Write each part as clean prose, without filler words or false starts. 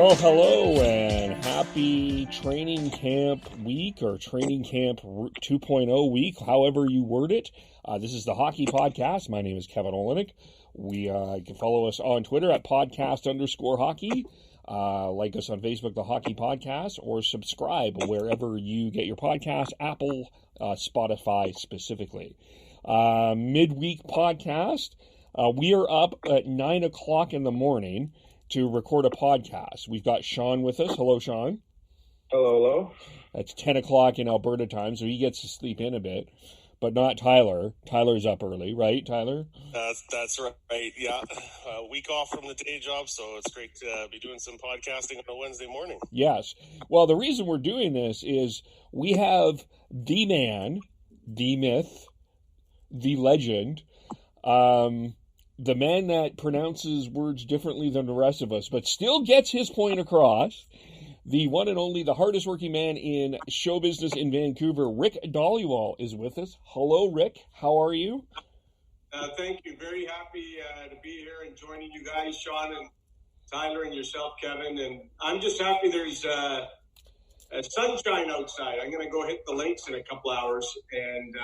Well, hello and happy training camp week or training camp 2.0 week, however you word it. This is the Hockey Podcast. My name is Kevin Olenek. You can follow us on Twitter at podcast_hockey. Like us on Facebook, the Hockey Podcast, or subscribe wherever you get your podcast, Apple, Spotify specifically. Midweek podcast. We are up at 9 o'clock in the morning to record a podcast. We've got Sean with us. Hello, Sean. Hello. It's 10 o'clock in Alberta time, so he gets to sleep in a bit, but not Tyler. Tyler's up early, right, Tyler? That's right, yeah. A week off from the day job, so it's great to be doing some podcasting on a Wednesday morning. Yes. Well, the reason we're doing this is we have the man, the myth, the legend, the man that pronounces words differently than the rest of us, but still gets his point across. The one and only, the hardest working man in show business in Vancouver, Rick Dhaliwal, is with us. Hello, Rick. How are you? Thank you. Very happy to be here and joining you guys, Sean and Tyler and yourself, Kevin. And I'm just happy there's a sunshine outside. I'm going to go hit the links in a couple hours, and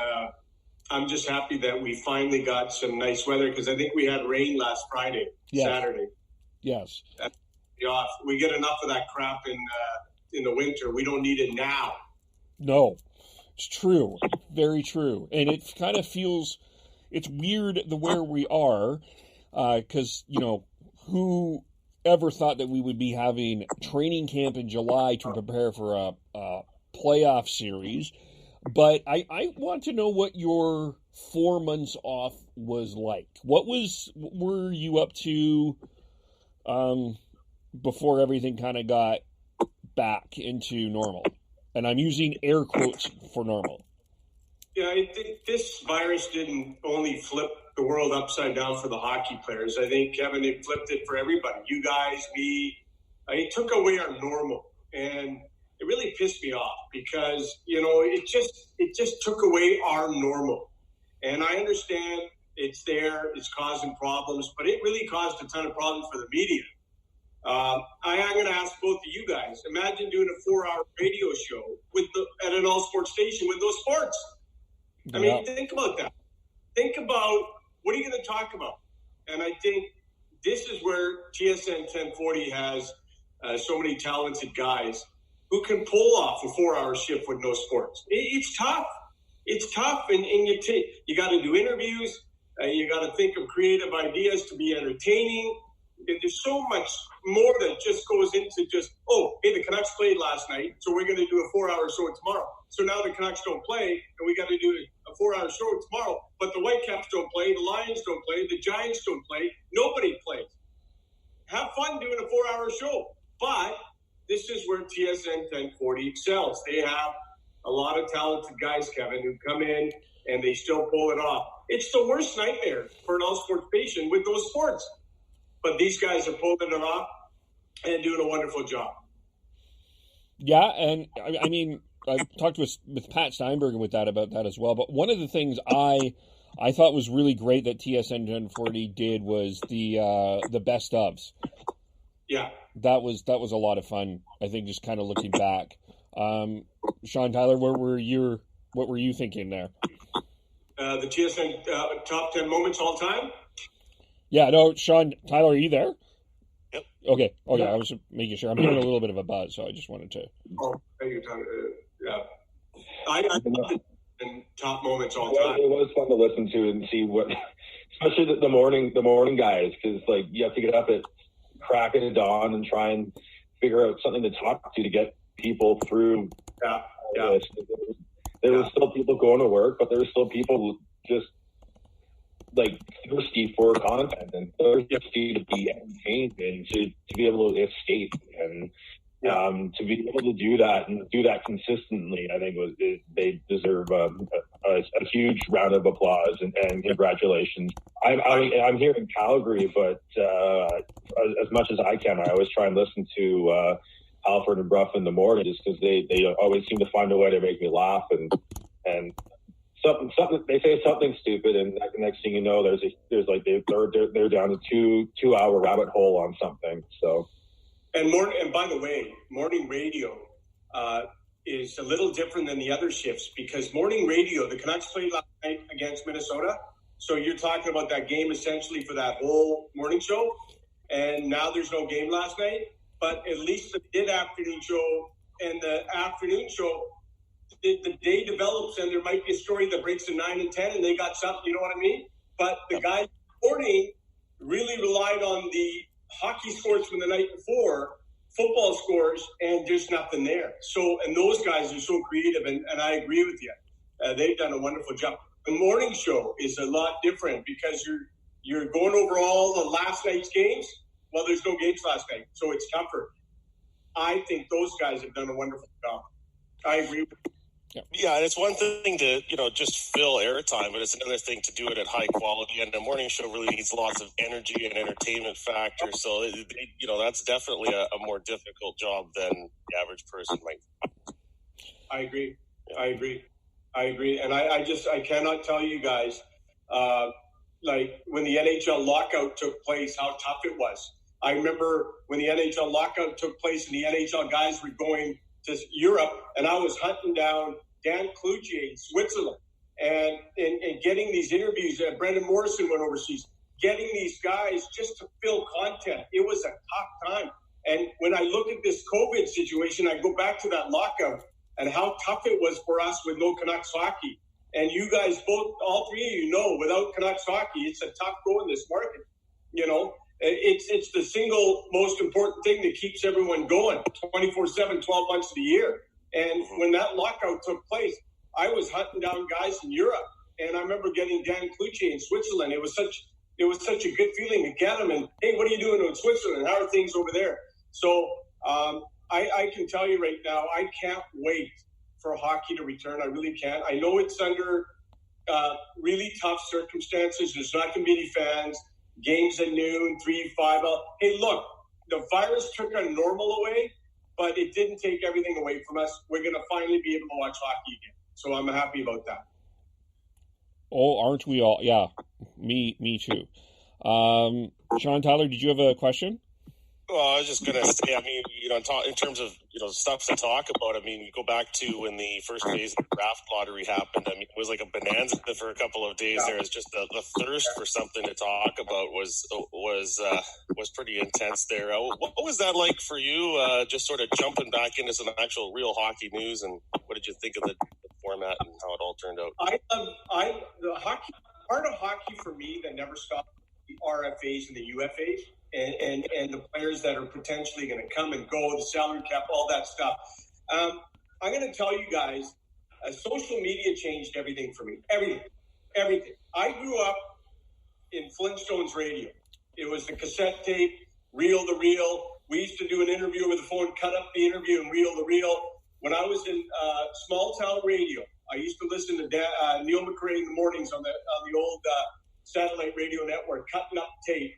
I'm just happy that we finally got some nice weather, because I think we had rain last Friday, yes. Saturday. Yes. We get enough of that crap in the winter. We don't need it now. No, it's true. Very true. And it kind of feels, it's weird where we are, because, who ever thought that we would be having training camp in July to prepare for a playoff series? But I want to know what your 4 months off was like. What were you up to before everything kind of got back into normal? And I'm using air quotes for normal. Yeah, I think this virus didn't only flip the world upside down for the hockey players. I think, Kevin, it flipped it for everybody. You guys, me. It took away our normal. And it really pissed me off because, it just took away our normal. And I understand it's there, it's causing problems, but it really caused a ton of problems for the media. I'm going to ask both of you guys, imagine doing a 4-hour radio show at an all-sports station with those sports. I mean, think about that. Think about, what are you going to talk about? And I think this is where TSN 1040 has so many talented guys who can pull off a 4-hour shift with no sports. It's tough. It's tough, and you got to do interviews. You got to think of creative ideas to be entertaining. There's so much more that just goes into just, the Canucks played last night, so we're going to do a 4-hour show tomorrow. So now the Canucks don't play, and we got to do a 4-hour show tomorrow. But the Whitecaps don't play, the Lions don't play, the Giants don't play. Nobody plays. Have fun doing a 4-hour show, but this is where TSN 1040 excels. They have a lot of talented guys, Kevin, who come in and they still pull it off. It's the worst nightmare for an all-sports patient with those sports. But these guys are pulling it off and doing a wonderful job. Yeah, and I mean, I've talked with Pat Steinberg about that as well. But one of the things I thought was really great that TSN 1040 did was the best ofs. Yeah. That was a lot of fun, I think, just kind of looking back. Sean, Tyler, what were you thinking there? The TSN top 10 moments all time? Yeah, no, Sean, Tyler, are you there? Yep. Okay, I was just making sure. I'm hearing a little bit of a buzz, so I just wanted to. Oh, thank you, Tyler. Yeah. I love it in top moments all time. It was fun to listen to and see what, especially the morning guys, because you have to get up at crack of dawn and try and figure out something to talk to get people through. Yeah. This. There were still people going to work, but there were still people just thirsty for content and thirsty to be entertained and to be able to escape and to be able to do that and do that consistently. I think they deserve a huge round of applause and congratulations. I'm here in Calgary, but as much as I can, I always try and listen to Halford and Bruff in the morning, just because they always seem to find a way to make me laugh and something they say something stupid, and the next thing you know, they're down to 2 hour rabbit hole on something. So And by the way, morning radio is a little different than the other shifts because morning radio, the Canucks played last night against Minnesota. So you're talking about that game essentially for that whole morning show. And now there's no game last night. But at least the mid-afternoon show and the afternoon show, the day develops and there might be a story that breaks to 9 and 10 and they got something, you know what I mean? But the guys reporting really relied on the hockey scores from the night before, football scores, and there's nothing there. So, and those guys are so creative, and I agree with you. They've done a wonderful job. The morning show is a lot different because you're going over all the last night's games. Well, there's no games last night, so it's tougher. I think those guys have done a wonderful job. I agree with you. Yeah, and it's one thing to, just fill airtime, but it's another thing to do it at high quality. And the morning show really needs lots of energy and entertainment factor. So, that's definitely a more difficult job than the average person might. I agree. And I cannot tell you guys, like when the NHL lockout took place, how tough it was. I remember when the NHL lockout took place and the NHL guys were going to Europe, and I was hunting down Dan Cloutier in Switzerland and getting these interviews. Brendan Morrison went overseas, getting these guys just to fill content. It was a tough time. And when I look at this COVID situation, I go back to that lockout and how tough it was for us with no Canucks hockey. And you guys both, all three of you know, without Canucks hockey, it's a tough go in this market. It's the single most important thing that keeps everyone going 24/7, 12 months of the year. And when that lockout took place, I was hunting down guys in Europe, and I remember getting Dan Cloutier in Switzerland. It was such a good feeling to get him. And hey, what are you doing in Switzerland? How are things over there? So I can tell you right now, I can't wait for hockey to return. I really can't. I know it's under really tough circumstances. There's not going to be any fans. Games at noon, 3, 5. Hey, look, the virus took our normal away, but it didn't take everything away from us. We're going to finally be able to watch hockey again. So I'm happy about that. Oh, aren't we all? Yeah, me too. Sean Tyler, did you have a question? Well, I was just going to say, in terms of, stuff to talk about, you go back to when the first phase of the draft lottery happened. It was like a bonanza for a couple of days. There was just the thirst for something to talk about was pretty intense there. What was that like for you, just sort of jumping back into some actual real hockey news, and what did you think of the format and how it all turned out? The hockey, part of hockey for me that never stopped, the RFAs and the UFAs. And the players that are potentially going to come and go, the salary cap, all that stuff. I'm going to tell you guys, social media changed everything for me. Everything. I grew up in Flintstones radio. It was the cassette tape, reel to reel. We used to do an interview with the phone, cut up the interview and reel to reel. When I was in small town radio, I used to listen to Neil McRae in the mornings on the old satellite radio network, cutting up tape.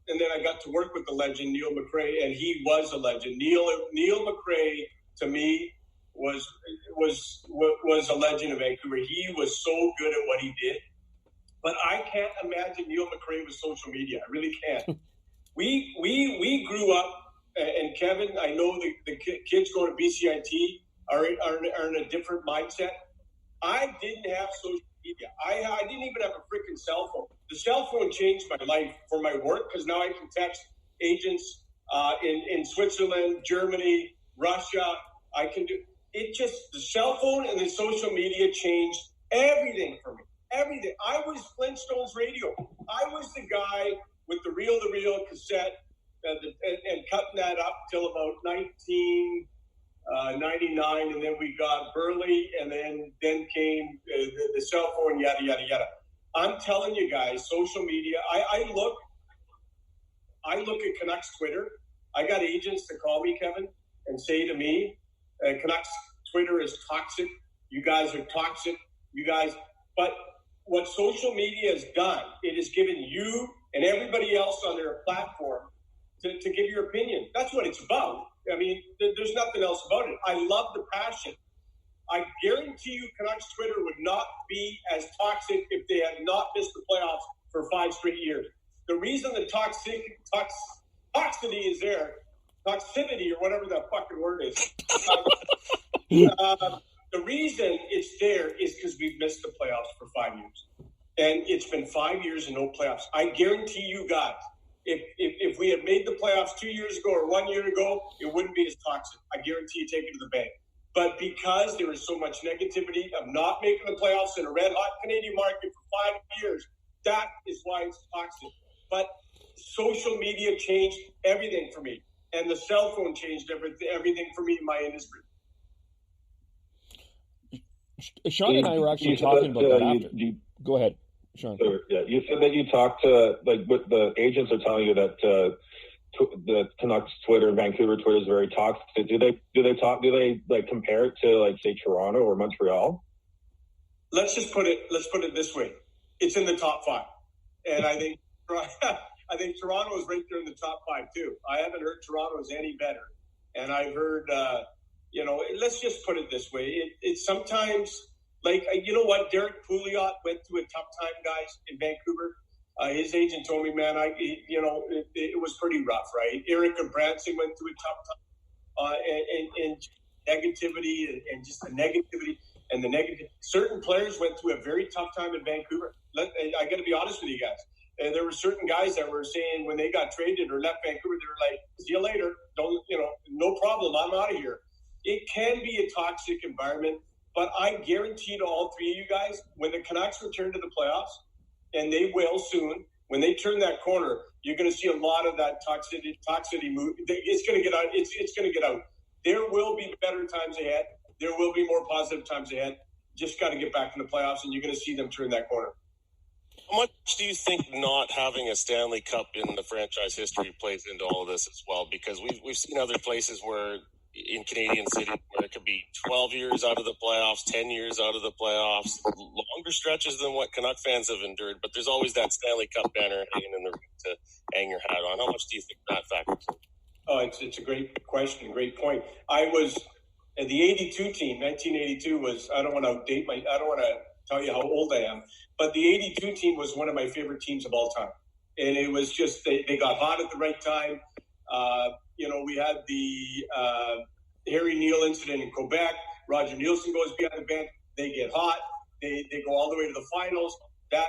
And then I got to work with the legend Neil McRae, and he was a legend. Neil McRae to me was a legend of Vancouver. He was so good at what he did, but I can't imagine Neil McRae with social media. I really can't. We grew up, and Kevin, I know the kids going to BCIT are in a different mindset. I didn't have social media. I didn't even have a freaking cell phone. The cell phone changed my life for my work because now I can text agents in Switzerland, Germany, Russia. I can do it. Just the cell phone and the social media changed everything for me. Everything. I was Flintstones radio. I was the guy with the reel-to-reel cassette and cutting that up till about 1999, and then we got Burley, and then came the cell phone, yada, yada, yada. I'm telling you guys, social media, I look at Canucks Twitter. I got agents to call me, Kevin, and say to me, Canucks Twitter is toxic. You guys are toxic. You guys, but what social media has done, it has given you and everybody else on their platform to give your opinion. That's what it's about. There's nothing else about it. I love the passion. I guarantee you Canucks Twitter would not be as toxic if they had not missed the playoffs for 5 straight years. The reason the toxicity is there toxicity or whatever that fucking word is. The reason it's there is because we've missed the playoffs for 5 years. And it's been 5 years and no playoffs. I guarantee you guys, if we had made the playoffs 2 years ago or 1 year ago, it wouldn't be as toxic. I guarantee you take it to the bank. But because there is so much negativity of not making the playoffs in a red-hot Canadian market for 5 years, that is why it's toxic. But social media changed everything for me. And the cell phone changed everything for me in my industry. Sean and I were actually talking about that after. Go ahead, Sean. Yeah, you said that you talked to, like, what the agents are telling you that the Canucks Twitter, Vancouver Twitter is very toxic. Do they like compare it to, like, say, Toronto or Montreal? Let's put it this way. It's in the top 5. And I think Toronto is right there in the top 5 too. I haven't heard Toronto is any better. And I've heard let's just put it this way. It's sometimes, like, you know what? Derek Pouliot went through a tough time, guys, in Vancouver. His agent told me, man, it was pretty rough, right? Erica Branson went through a tough time, and negativity and just the negativity and the negative. Certain players went through a very tough time in Vancouver. I got to be honest with you guys. And there were certain guys that were saying when they got traded or left Vancouver, they were like, see you later. Don't, no problem. I'm out of here. It can be a toxic environment, but I guarantee to all three of you guys, when the Canucks return to the playoffs, and they will soon, when they turn that corner, you're going to see a lot of that toxicity move. It's going to get out. It's going to get out. There will be better times ahead. There will be more positive times ahead. Just got to get back in the playoffs, and you're going to see them turn that corner. How much do you think not having a Stanley Cup in the franchise history plays into all of this as well? Because we've seen other places where in Canadian cities where it could be 12 years out of the playoffs, 10 years out of the playoffs, longer stretches than what Canuck fans have endured. But there's always that Stanley Cup banner hanging in the ring to hang your hat on. How much do you think that factors in? Oh, it's a great question, great point. I was at the 82 team. 1982 was. I don't want to tell you how old I am, but the 82 team was one of my favorite teams of all time, and it was just they got hot at the right time. We had the Harry Neal incident in Quebec. Roger Nielsen goes behind the bench. They get hot. They go all the way to the finals. That,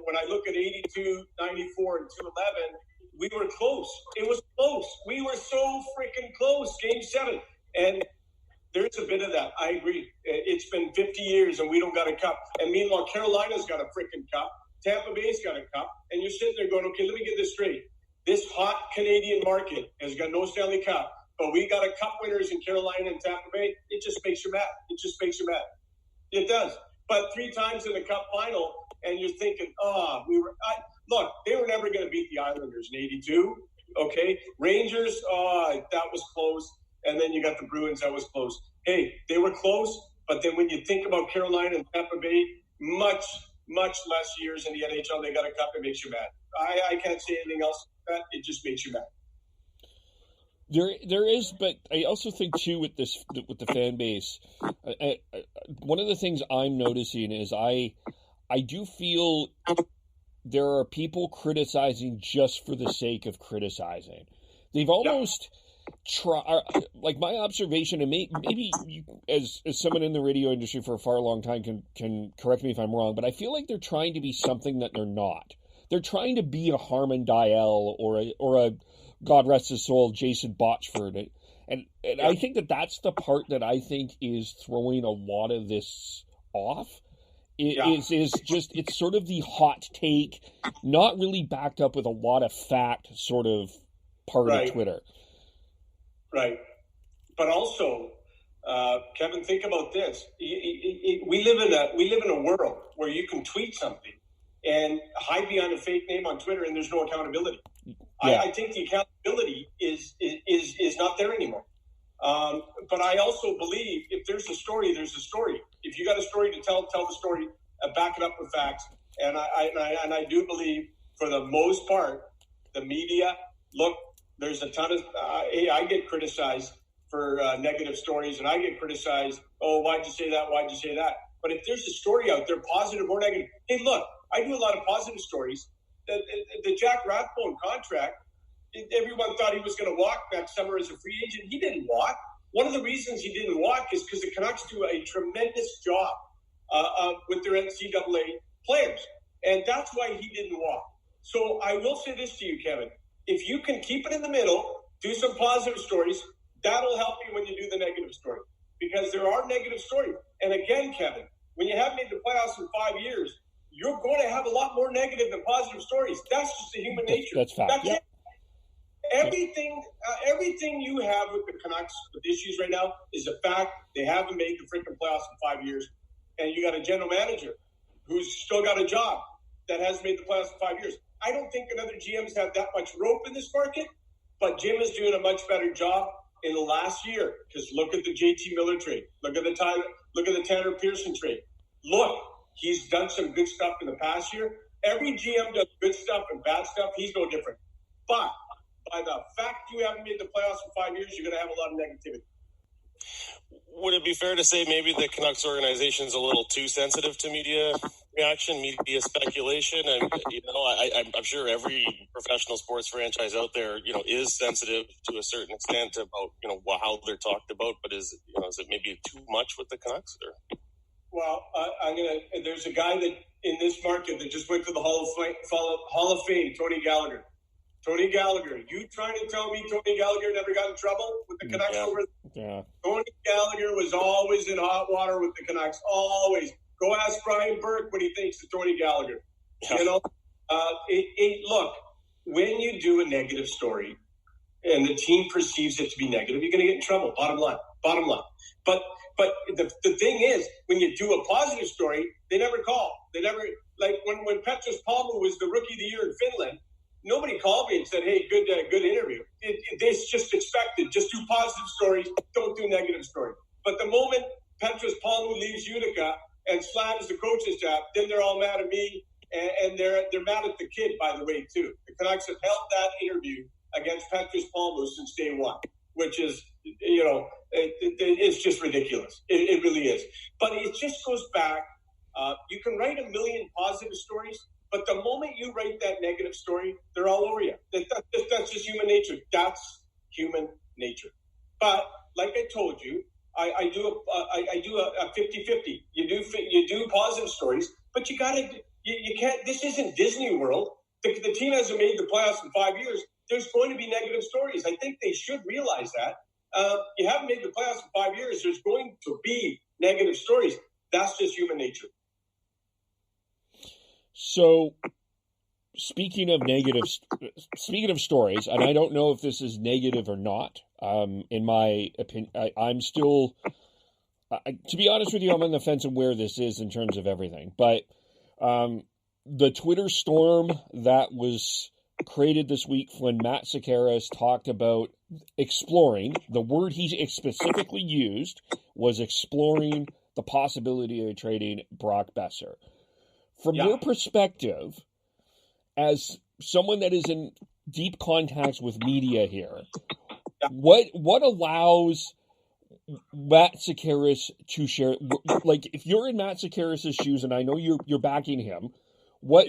when I look at 82, 94, and 211, we were close. It was close. We were so freaking close. Game 7. And there's a bit of that. I agree. It's been 50 years and we don't got a cup. And meanwhile, Carolina's got a freaking cup. Tampa Bay's got a cup. And you're sitting there going, okay, let me get this straight. This hot Canadian market has got no Stanley Cup, but we got a cup winners in Carolina and Tampa Bay. It just makes you mad. It does. But 3 times in the cup final, and you're thinking, look, they were never going to beat the Islanders in 82. Okay. Rangers, that was close. And then you got the Bruins, that was close. Hey, they were close, but then when you think about Carolina and Tampa Bay, much, much less years in the NHL, they got a cup, it makes you mad. I can't say anything else. It just makes you mad. There is, but I also think too with the fan base, one of the things I'm noticing is I do feel there are people criticizing just for the sake of criticizing. They've almost like my observation, and maybe you, as someone in the radio industry for a far long time can correct me if I'm wrong, but I feel like they're trying to be something that they're not. They're trying to be a Harmon Dial or a God rest his soul, Jason Botchford. And I think that's the part that I think is throwing a lot of this off. Is just, it's sort of the hot take, not really backed up with a lot of fact sort of part of Twitter. Right. But also, Kevin, think about this. We live in a world where you can tweet something and hide behind a fake name on Twitter, and there's no accountability. Yeah. I think the accountability is not there anymore. But I also believe if there's a story, there's a story. If you got a story to tell the story, back it up with facts. And I do believe, for the most part, the media, look, there's a ton of I get criticized for negative stories, and I get criticized, why'd you say that? Why'd you say that? But if there's a story out there, positive or negative, hey, look, I do a lot of positive stories. The Jack Rathbone contract, everyone thought he was going to walk next summer as a free agent. He didn't walk. One of the reasons he didn't walk is because the Canucks do a tremendous job with their NCAA players. And that's why he didn't walk. So I will say this to you, Kevin. If you can keep it in the middle, do some positive stories, that'll help you when you do the negative story. Because there are negative stories. And again, Kevin, when you have made the playoffs in 5 years, you're going to have a lot more negative than positive stories. That's just the human nature. That's fact. That's it. Everything you have with the Canucks with issues right now is the fact they haven't made the freaking playoffs in 5 years. And you got a general manager who's still got a job that hasn't made the playoffs in 5 years. I don't think another GM's have that much rope in this market, but Jim is doing a much better job in the last year. Because look at the JT Miller trade. Look at the Tanner Pearson trade. Look, he's done some good stuff in the past year. Every GM does good stuff and bad stuff. He's no different. But by the fact you haven't made the playoffs in 5 years, you're going to have a lot of negativity. Would it be fair to say maybe the Canucks organization is a little too sensitive to media reaction, media speculation? And, I'm sure every professional sports franchise out there, is sensitive to a certain extent about, how they're talked about. But is it maybe too much with the Canucks? Or? Well, there's a guy that in this market that just went to the Hall of Fame, Tony Gallagher. Tony Gallagher, you trying to tell me Tony Gallagher never got in trouble with the Canucks over there? Yeah. Tony Gallagher was always in hot water with the Canucks, always. Go ask Brian Burke what he thinks of Tony Gallagher. Yeah. Look, when you do a negative story and the team perceives it to be negative, you're going to get in trouble, bottom line. But the thing is, when you do a positive story, they never call. They never, like when Petros Palmu was the Rookie of the Year in Finland, nobody called me and said, hey, good interview. It's just expected. Just do positive stories. Don't do negative stories. But the moment Petros Palmu leaves Utica and slams the coach's job, then they're all mad at me. And they're mad at the kid, by the way, too. The Canucks have held that interview against Petros Palmu since day one, which is, it's just ridiculous. It really is. But it just goes back. You can write a million positive stories, but the moment you write that negative story, they're all over you. That's just human nature. That's human nature. But like I told you, I do a 50-50. You do positive stories, but you can't. This isn't Disney World. The team hasn't made the playoffs in 5 years. There's going to be negative stories. I think they should realize that. You haven't made the playoffs in 5 years. There's going to be negative stories. That's just human nature. So, speaking of stories, and I don't know if this is negative or not. In my opinion, I'm still, to be honest with you, I'm on the fence of where this is in terms of everything. But the Twitter storm that was created this week when Matt Sakaras talked about exploring, the word he specifically used was exploring the possibility of trading Brock Besser. From your perspective, as someone that is in deep contacts with media here, what allows Matt Sakaras to share? Like, if you're in Matt Sakaras' shoes, and I know you're backing him, what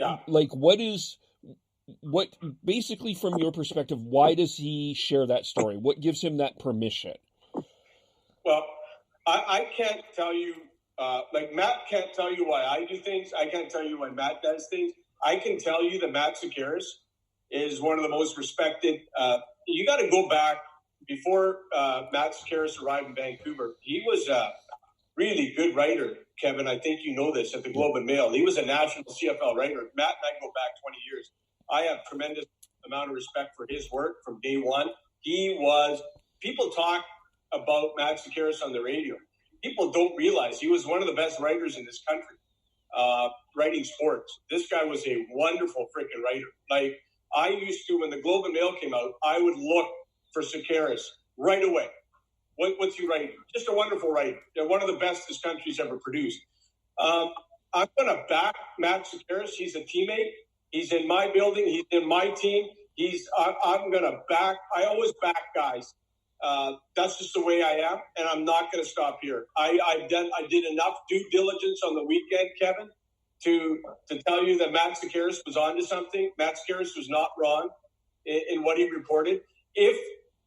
basically from your perspective, why does he share that story? What gives him that permission? Well, I can't tell you. Matt can't tell you why I do things. I can't tell you why Matt does things. I can tell you that Matt Sakaras is one of the most respected. You got to go back before Matt Sakaras arrived in Vancouver. He was a really good writer, Kevin. I think you know this, at the Globe and Mail. He was a national CFL writer. Matt and I go back 20 years. I have tremendous amount of respect for his work from day one. People talk about Matt Sakaras on the radio. People don't realize he was one of the best writers in this country, writing sports. This guy was a wonderful freaking writer. Like, I used to, when the Globe and Mail came out, I would look for Sakaras right away. What's he writing? Just a wonderful writer. One of the best this country's ever produced. I'm going to back Matt Sakaras. He's a teammate. He's in my building. He's in my team. I'm going to back. I always back guys. That's just the way I am, and I'm not going to stop here. I did enough due diligence on the weekend, Kevin, to tell you that Matt Sakaras was onto something. Matt Sakaras was not wrong. in what he reported. If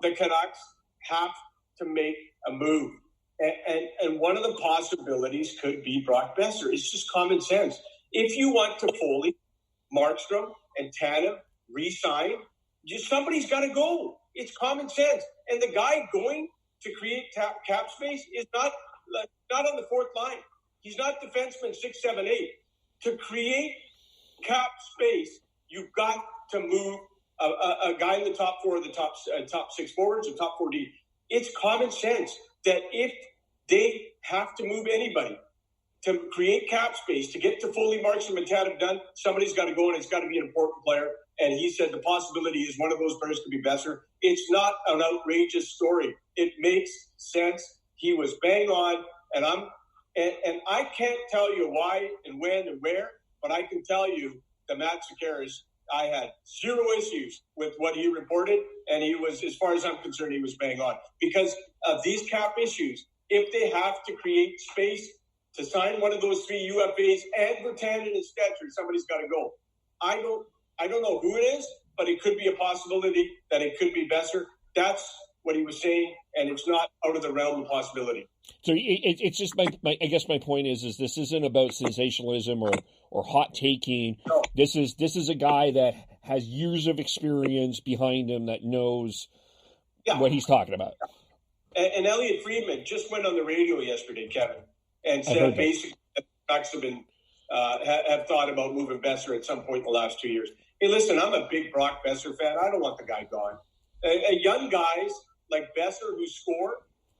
the Canucks have to make a move, and one of the possibilities could be Brock Besser. It's just common sense. If you want to Foley, Markstrom, and Tanev re-sign, somebody's got to go. It's common sense. And the guy going to create cap space is not on the fourth line. He's not defenseman 6, 7, 8. To create cap space, you've got to move a guy in the top four of the top 6 forwards or top 4D. It's common sense that if they have to move anybody to create cap space, to get to Foley, Markstrom, and Tanev done, somebody's got to go, and it's got to be an important player. And he said the possibility is one of those players could be Besser. It's not an outrageous story. It makes sense. He was bang on, and I can't tell you why and when and where, but I can tell you that Matt Sekeres, I had zero issues with what he reported, and he was, as far as I'm concerned, he was bang on. Because of these cap issues, if they have to create space to sign one of those 3 UFAs and Virtanen and Stetcher, somebody's got to go. I don't know who it is, but it could be a possibility that it could be Besser. That's what he was saying, and it's not out of the realm of possibility. So it's just I guess my point is this isn't about sensationalism or hot taking. No. This is a guy that has years of experience behind him that knows what he's talking about. And Elliot Friedman just went on the radio yesterday, Kevin, and said basically that the Canucks have been have thought about moving Besser at some point in the last 2 years. Hey, listen, I'm a big Brock Besser fan. I don't want the guy gone. Young guys like Besser who score.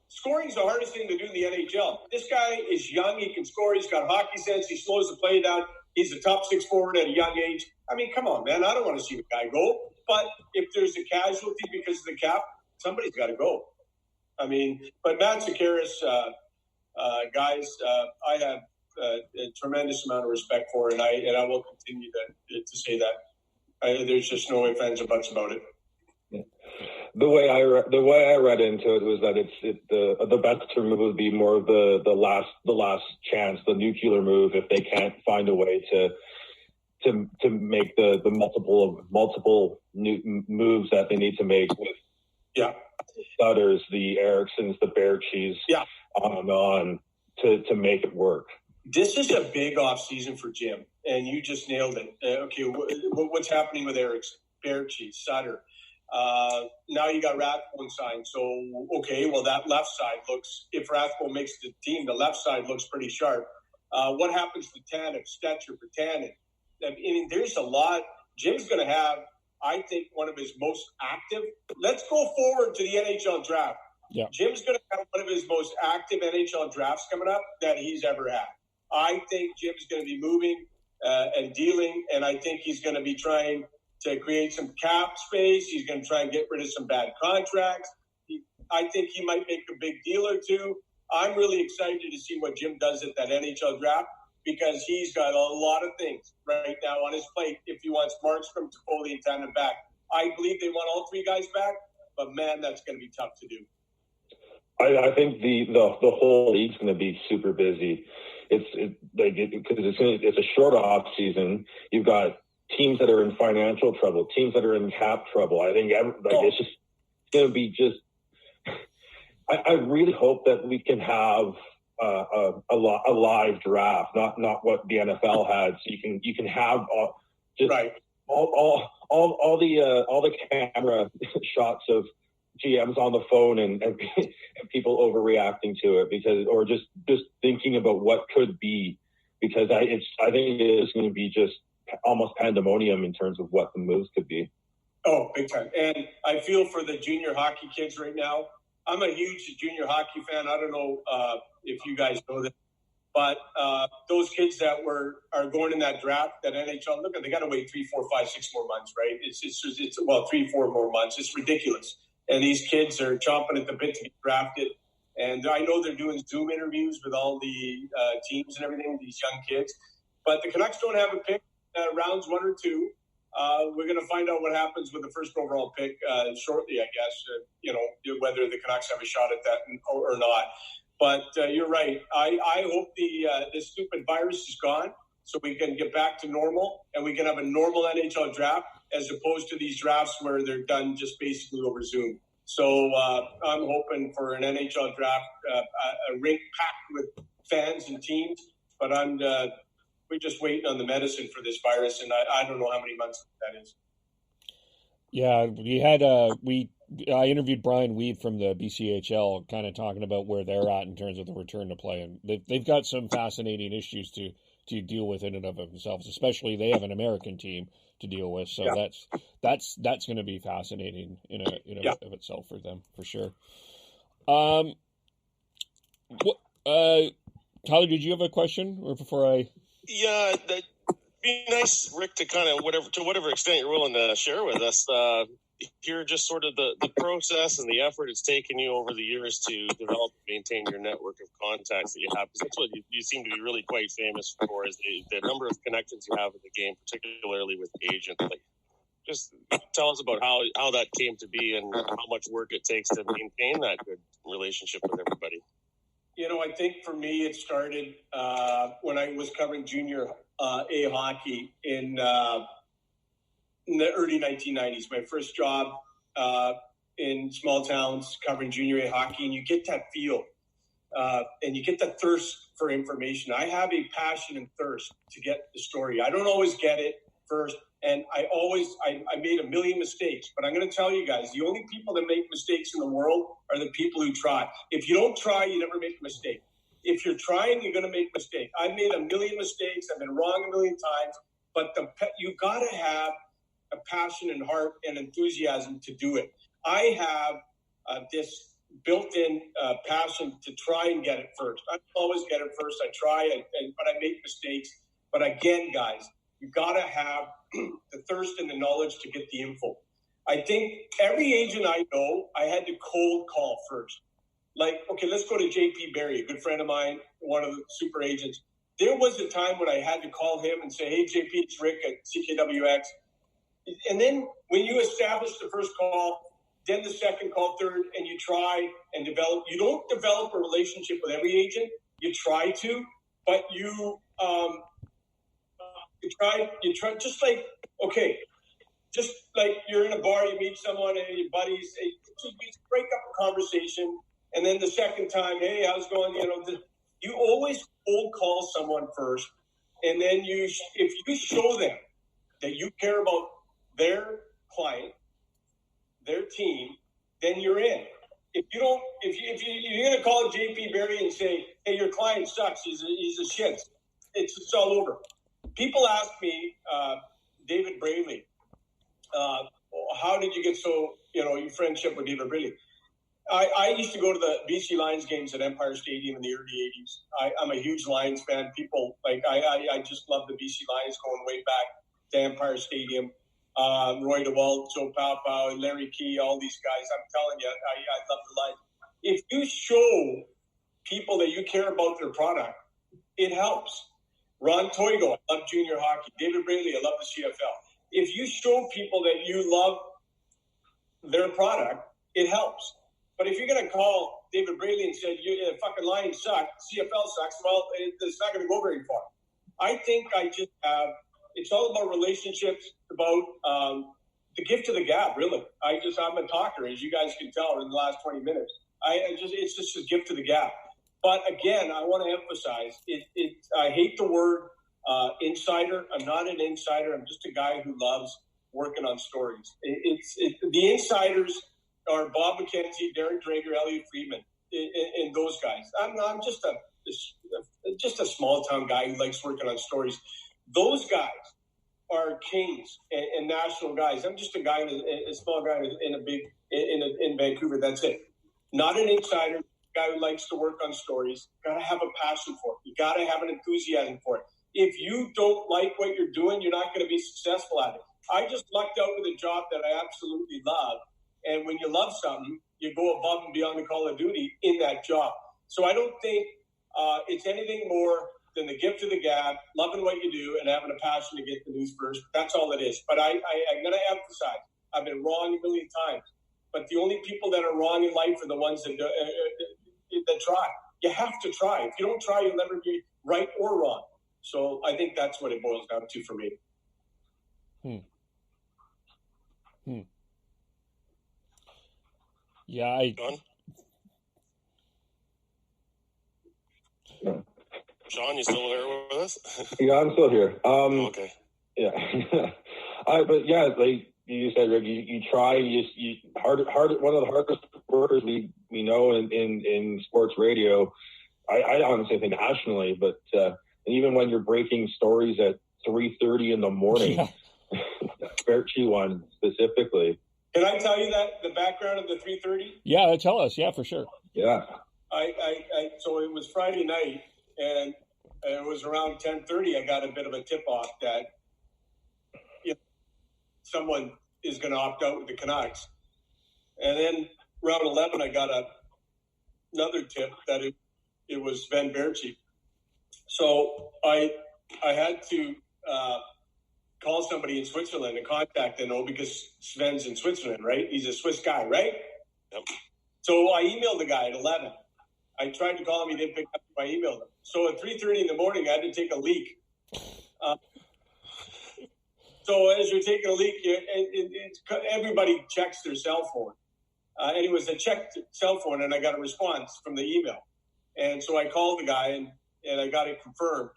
Scoring's the hardest thing to do in the NHL. This guy is young. He can score. He's got hockey sense. He slows the play down. He's a top 6 forward at a young age. I mean, come on, man. I don't want to see the guy go. But if there's a casualty because of the cap, somebody's got to go. I mean, but Matt Sekeres, guys, I have a tremendous amount of respect for, and I will continue to say that. There's just no ifs, ands, or buts about it. Yeah. The way I read into it was that the Besser move would be more of the last chance, the nuclear move, if they can't find a way to make the multiple new moves that they need to make with Sutters, the Ericssons, the Baertschies, on and on to make it work. This is a big off season for Jim, and you just nailed it. Okay, what's happening with Ericsson, Baertschi, Sutter? Now you got Rathbone signed. So, okay, well, that left side looks, if Rathbone makes the team, the left side looks pretty sharp. What happens to Tanev, Stetcher, Virtanen? I mean, there's a lot. Jim's going to have, I think, one of his most active. Let's go forward to the NHL draft. Yeah. Jim's going to have one of his most active NHL drafts coming up that he's ever had. I think Jim's going to be moving and dealing, and I think he's going to be trying to create some cap space. He's going to try and get rid of some bad contracts. I think he might make a big deal or two. I'm really excited to see what Jim does at that NHL draft because he's got a lot of things right now on his plate if he wants Markstrom, Foley, and Tanev back. I believe they want all 3 guys back, but, man, that's going to be tough to do. I think the whole league's going to be super busy. Because it's a short off season. You've got teams that are in financial trouble, teams that are in cap trouble. I think it's just going to be just. I really hope that we can have a live draft, not what the NFL had. So you can have all the camera shots of GMs on the phone and people overreacting to it or just thinking about what could be, because I think it's going to be just almost pandemonium in terms of what the moves could be. Oh, big time. And I feel for the junior hockey kids right now. I'm a huge junior hockey fan. I don't know if you guys know that, but those kids that are going in that draft, that NHL, look, they got to wait 3, 4, 5, 6 more months, right? It's 3, 4 more months. It's ridiculous. And these kids are chomping at the bit to get drafted. And I know they're doing Zoom interviews with all the teams and everything, these young kids. But the Canucks don't have a pick rounds 1 or 2. We're going to find out what happens with the first overall pick shortly, I guess, whether the Canucks have a shot at that or not. But you're right. I hope this stupid virus is gone so we can get back to normal and we can have a normal NHL draft. as opposed to these drafts where they're done just basically over Zoom. So I'm hoping for an NHL draft, a rink packed with fans and teams, but we're just waiting on the medicine for this virus, and I don't know how many months that is. Yeah, I interviewed Brian Weed from the BCHL, kind of talking about where they're at in terms of the return to play, and they've got some fascinating issues to deal with in and of themselves. Especially they have an American team to deal with, so that's going to be fascinating in of itself for them for sure. Tyler, did you have a question, or before I? Yeah, that'd be nice, Rick, to kind of whatever extent you're willing to share with us. Hear just sort of the process and the effort it's taken you over the years to develop and maintain your network of contacts that you have. Because that's what you seem to be really quite famous for, is the number of connections you have in the game, particularly with agents. Like, just tell us about how that came to be and how much work it takes to maintain that good relationship with everybody. I think for me it started when I was covering junior A hockey in the early 1990s. My first job in small towns covering junior A hockey, and you get that feel and you get the thirst for information. I have a passion and thirst to get the story. I don't always get it first, and I made a million mistakes, but I'm going to tell you guys, the only people that make mistakes in the world are the people who try. If you don't try, you never make a mistake. If you're trying, you're going to make a mistake. I've made a million mistakes. I've been wrong a million times, but you got to have a passion and heart and enthusiasm to do it. I have this built-in passion to try and get it first. I always get it first. I try, but I make mistakes. But again, guys, you got to have the thirst and the knowledge to get the info. I think every agent I know, I had to cold call first. Like, okay, let's go to JP Barry, a good friend of mine, one of the super agents. There was a time when I had to call him and say, hey, JP, it's Rick at CKWX. And then when you establish the first call, then the second call, third, and you try and develop. You don't develop a relationship with every agent. You try to, but you try just like, okay, just like you're in a bar, you meet someone and your buddies, you break up a conversation, and then the second time, hey, how's it going? You always cold call someone first, and then if you show them that you care about their client, their team, then you're in. If you don't, if you're going to call JP Barry and say, hey, your client sucks, he's a shit, it's all over. People ask me, David Braley, how did you get your friendship with David Braley? I used to go to the BC Lions games at Empire Stadium in the early 80s. I'm a huge Lions fan. People, I just love the BC Lions going way back to Empire Stadium. Roy DeWalt, Joe Paupow, Larry Key, all these guys. I'm telling you, I love the Lions. If you show people that you care about their product, it helps. Ron Toigo, I love junior hockey. David Braley, I love the CFL. If you show people that you love their product, it helps. But if you're going to call David Braley and say, fucking Lions suck, CFL sucks, well, it's not going to go very far. I think it's all about relationships, about the gift of the gab, really. I'm a talker, as you guys can tell in the last 20 minutes. It's just a gift of the gab. But again, I want to emphasize, I hate the word insider. I'm not an insider. I'm just a guy who loves working on stories. The insiders are Bob McKenzie, Darren Drager, Elliot Friedman, and those guys. I'm just a small town guy who likes working on stories. Those guys are kings and national guys. I'm just a guy, a small guy in Vancouver. That's it. Not an insider. Guy who likes to work on stories. Got to have a passion for it. You got to have an enthusiasm for it. If you don't like what you're doing, you're not going to be successful at it. I just lucked out with a job that I absolutely love. And when you love something, you go above and beyond the call of duty in that job. So I don't think it's anything more than the gift of the gab, loving what you do and having a passion to get the news first. That's all it is. But I'm going to emphasize, I've been wrong a million times. But the only people that are wrong in life are the ones that try. You have to try. If you don't try, you'll never be right or wrong. So I think that's what it boils down to for me. Yeah, Sean, you still there with us? Yeah, I'm still here. Okay. Yeah. But yeah, like you said, Rick, you try, one of the hardest workers we know in sports radio. I honestly think nationally, but even when you're breaking stories at 3:30 in the morning, Berchi one specifically. Can I tell you the background of the 3:30? Yeah, tell us. Yeah, for sure. Yeah. So it was Friday night, and it was around 10:30. I got a bit of a tip off that someone is going to opt out with the Canucks, and then around 11, I got another tip that it was Sven Berchi. So I had to call somebody in Switzerland and contact them, because Sven's in Switzerland, right? He's a Swiss guy, right? Yep. So I emailed the guy at 11. I tried to call him. He didn't pick up. I emailed him. So at 3:30 in the morning, I had to take a leak. So as you're taking a leak, everybody checks their cell phone. Anyways, I checked cell phone, and I got a response from the email. And so I called the guy, and I got it confirmed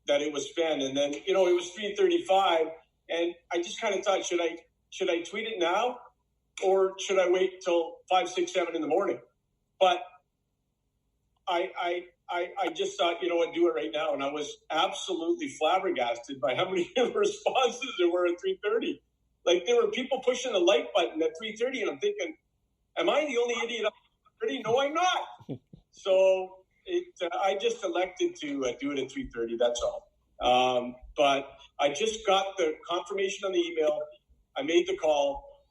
that it was Sven. And then, it was 3:35, and I just kind of thought, should I tweet it now, or should I wait till 5, 6, 7 in the morning? But I just thought, do it right now. And I was absolutely flabbergasted by how many responses there were at 3:30. Like, there were people pushing the like button at 3:30, and I'm thinking, am I the only idiot at 3:30? No, I'm not. So I just elected to do it at 3:30. That's all. But I just got the confirmation on the email. I made the call.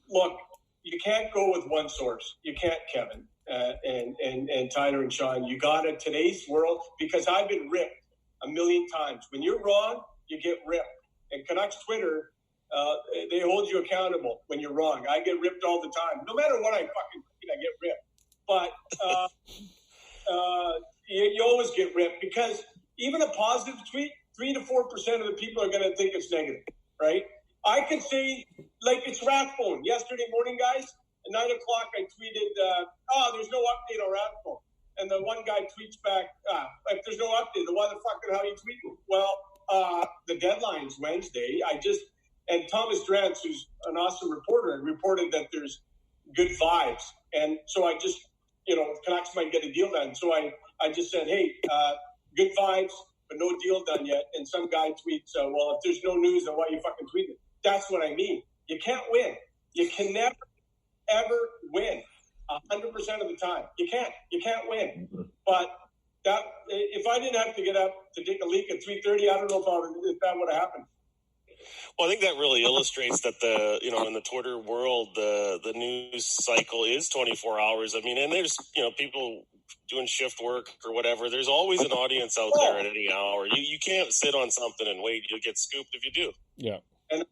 Look, you can't go with one source. You can't, Kevin. And Tyler and Sean, you got it. Today's world, because I've been ripped a million times. When you're wrong, you get ripped. And Canucks Twitter, they hold you accountable when you're wrong. I get ripped all the time. No matter what I fucking tweet, I get ripped. But you always get ripped, because even a positive tweet, 3 to 4% of the people are going to think it's negative, right? I could say, like, it's Rathbone. Yesterday morning, guys, at 9 o'clock, I tweeted, there's no update on Rathbone. And the one guy tweets back, if there's no update, then why the fuck how you tweet? Well, the deadline's Wednesday. And Thomas Drance, who's an awesome reporter, reported that there's good vibes. And so I just, Canucks might get a deal done. So I just said, hey, good vibes, but no deal done yet. And some guy tweets, well, if there's no news, then why you fucking tweeting? That's what I mean. You can't win. You can never, ever win 100% of the time. You can't win. But if I didn't have to get up to take a leak at 3:30, I don't know if that would have happened. Well, I think that really illustrates that in the Twitter world, the news cycle is 24 hours. I mean, and there's, people doing shift work or whatever. There's always an audience out there at any hour. You can't sit on something and wait. You'll get scooped if you do. Yeah. And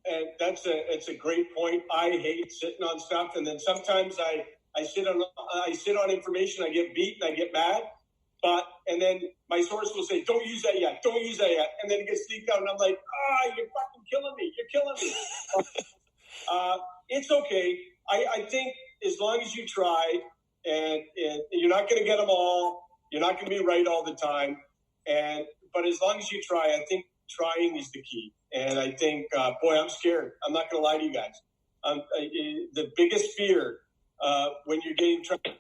it's a great point. I hate sitting on stuff. And then sometimes I sit on information. I get beat and I get mad. And then my source will say, don't use that yet. Don't use that yet. And then it gets leaked out. And I'm like, you're fucking killing me. You're killing me. It's okay. I think as long as you try, and you're not going to get them all. You're not going to be right all the time. But as long as you try, I think trying is the key. And I think, I'm scared. I'm not going to lie to you guys. The biggest fear when you're getting tried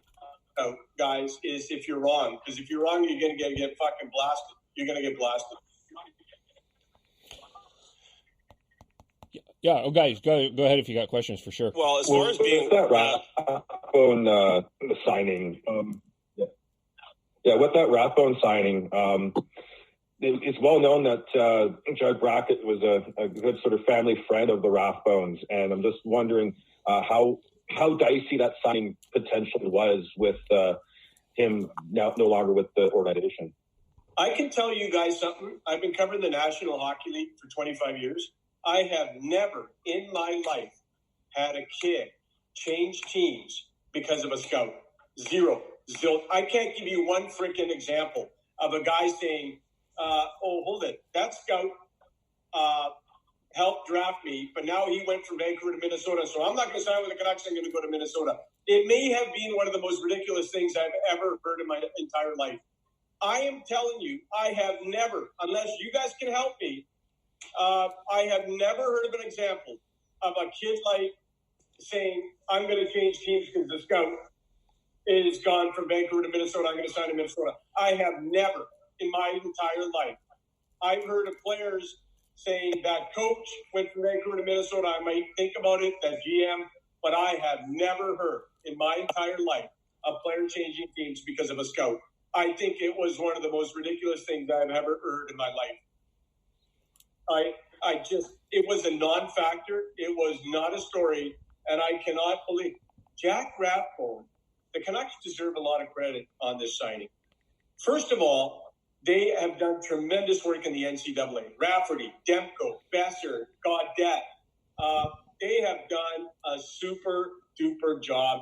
out, guys, is if you're wrong. Because if you're wrong, you're going to get fucking blasted. You're going to get blasted. Yeah. Oh, guys, go ahead if you got questions for sure. Well, as far as being that Rathbone signing, with that Rathbone signing, it's well known that Judd Brackett was a good sort of family friend of the Rathbones, and I'm just wondering how dicey that signing potentially was with him now no longer with the organization. I can tell you guys something. I've been covering the National Hockey League for 25 years. I have never in my life had a kid change teams because of a scout. Zero. I can't give you one freaking example of a guy saying, hold it, that scout helped draft me, but now he went from Vancouver to Minnesota. So I'm not going to sign with the Canucks. I'm going to go to Minnesota. It may have been one of the most ridiculous things I've ever heard in my entire life. I am telling you, I have never, unless you guys can help me, I have never heard of an example of a kid like saying, I'm going to change teams because the scout is gone from Vancouver to Minnesota. I'm going to sign in Minnesota. I have never in my entire life. I've heard of players saying that coach went from Vancouver to Minnesota. I might think about it, that GM, but I have never heard in my entire life a player changing teams because of a scout. I think it was one of the most ridiculous things I've ever heard in my life. It was a non-factor. It was not a story, and I cannot believe. Jack Rathbone, the Canucks deserve a lot of credit on this signing. First of all, they have done tremendous work in the NCAA. Rafferty, Demko, Besser, Gaudette. They have done a super-duper job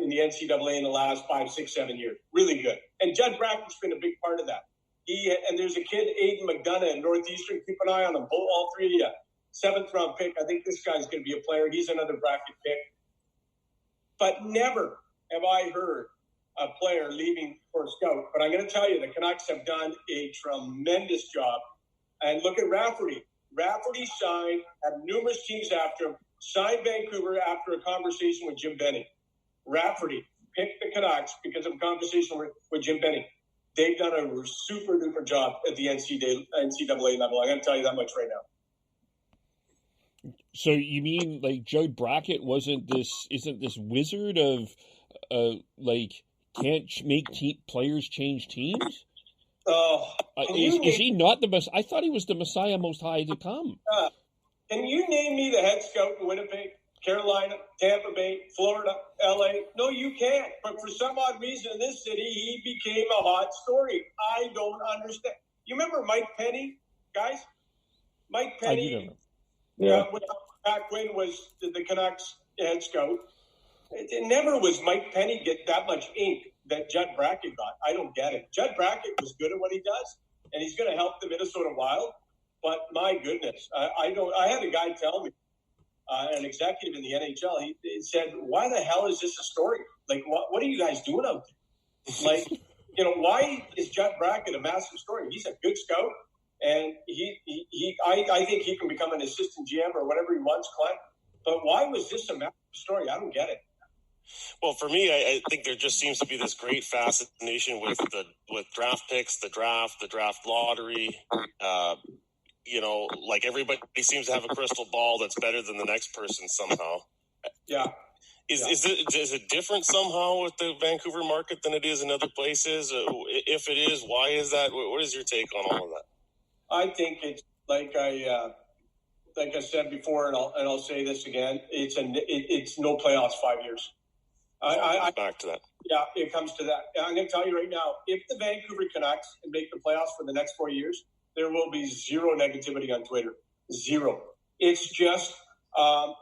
in the NCAA in the last 5, 6, 7 years. Really good. And Judd Bracken's been a big part of that. And there's a kid, Aiden McDonough in Northeastern. Keep an eye on them. All three of you. 7th-round pick. I think this guy's going to be a player. He's another bracket pick. But never have I heard a player leaving for a scout. But I'm going to tell you, the Canucks have done a tremendous job. And look at Rafferty. Rafferty signed, had numerous teams after him, signed Vancouver after a conversation with Jim Benning. Rafferty picked the Canucks because of a conversation with Jim Benning. They've done a super-duper job at the NCAA level. I'm going to tell you that much right now. So you mean like Judd Brackett isn't this wizard of can't make players change teams? Is he not the Messiah? I thought he was the Messiah Most High to come. Can you name me the head scout in Winnipeg, Carolina, Tampa Bay, Florida, LA? No, you can't. But for some odd reason in this city, he became a hot story. I don't understand. You remember Mike Penny, guys? Mike Penny. I do remember. Yeah. Back when was the Canucks head scout. It never was Mike Penny get that much ink that Judd Brackett got. I don't get it. Judd Brackett was good at what he does, and he's going to help the Minnesota Wild. But my goodness, I had a guy tell me, an executive in the NHL, he said, "Why the hell is this a story? Like, what are you guys doing out there? Like, why is Judd Brackett a massive story? He's a good scout, and I think he can become an assistant GM or whatever he wants, Clint. But why was this a massive story? I don't get it." Well, for me, I think there just seems to be this great fascination with draft picks, the draft lottery. Like everybody seems to have a crystal ball that's better than the next person somehow. Yeah. Is it different somehow with the Vancouver market than it is in other places? If it is, why is that? What is your take on all of that? I think it's like I said before, and I'll say this again. It's no playoffs 5 years. Back to that. Yeah, it comes to that. I'm going to tell you right now, if the Vancouver Canucks can make the playoffs for the next 4 years, there will be zero negativity on Twitter. Zero. It's just, I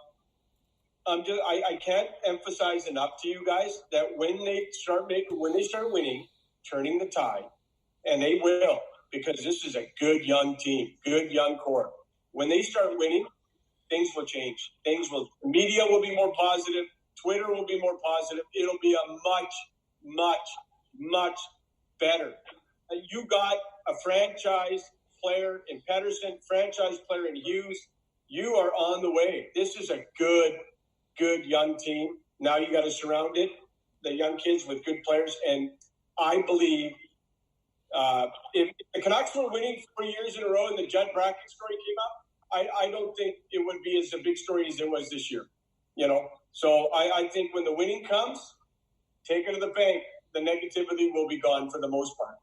can't emphasize enough to you guys that when they start winning, turning the tide, and they will, because this is a good young team, good young core. When they start winning, things will change. The media will be more positive. Twitter will be more positive. It'll be a much, much, much better. You got a franchise player in Pettersson, franchise player in Hughes. You are on the way. This is a good young team. Now you got to surround the young kids with good players. And I believe if the Canucks were winning 4 years in a row and the Judd Brackett story came up, I don't think it would be as a big story as it was this year. So I think when the winning comes, take it to the bank. The negativity will be gone for the most part.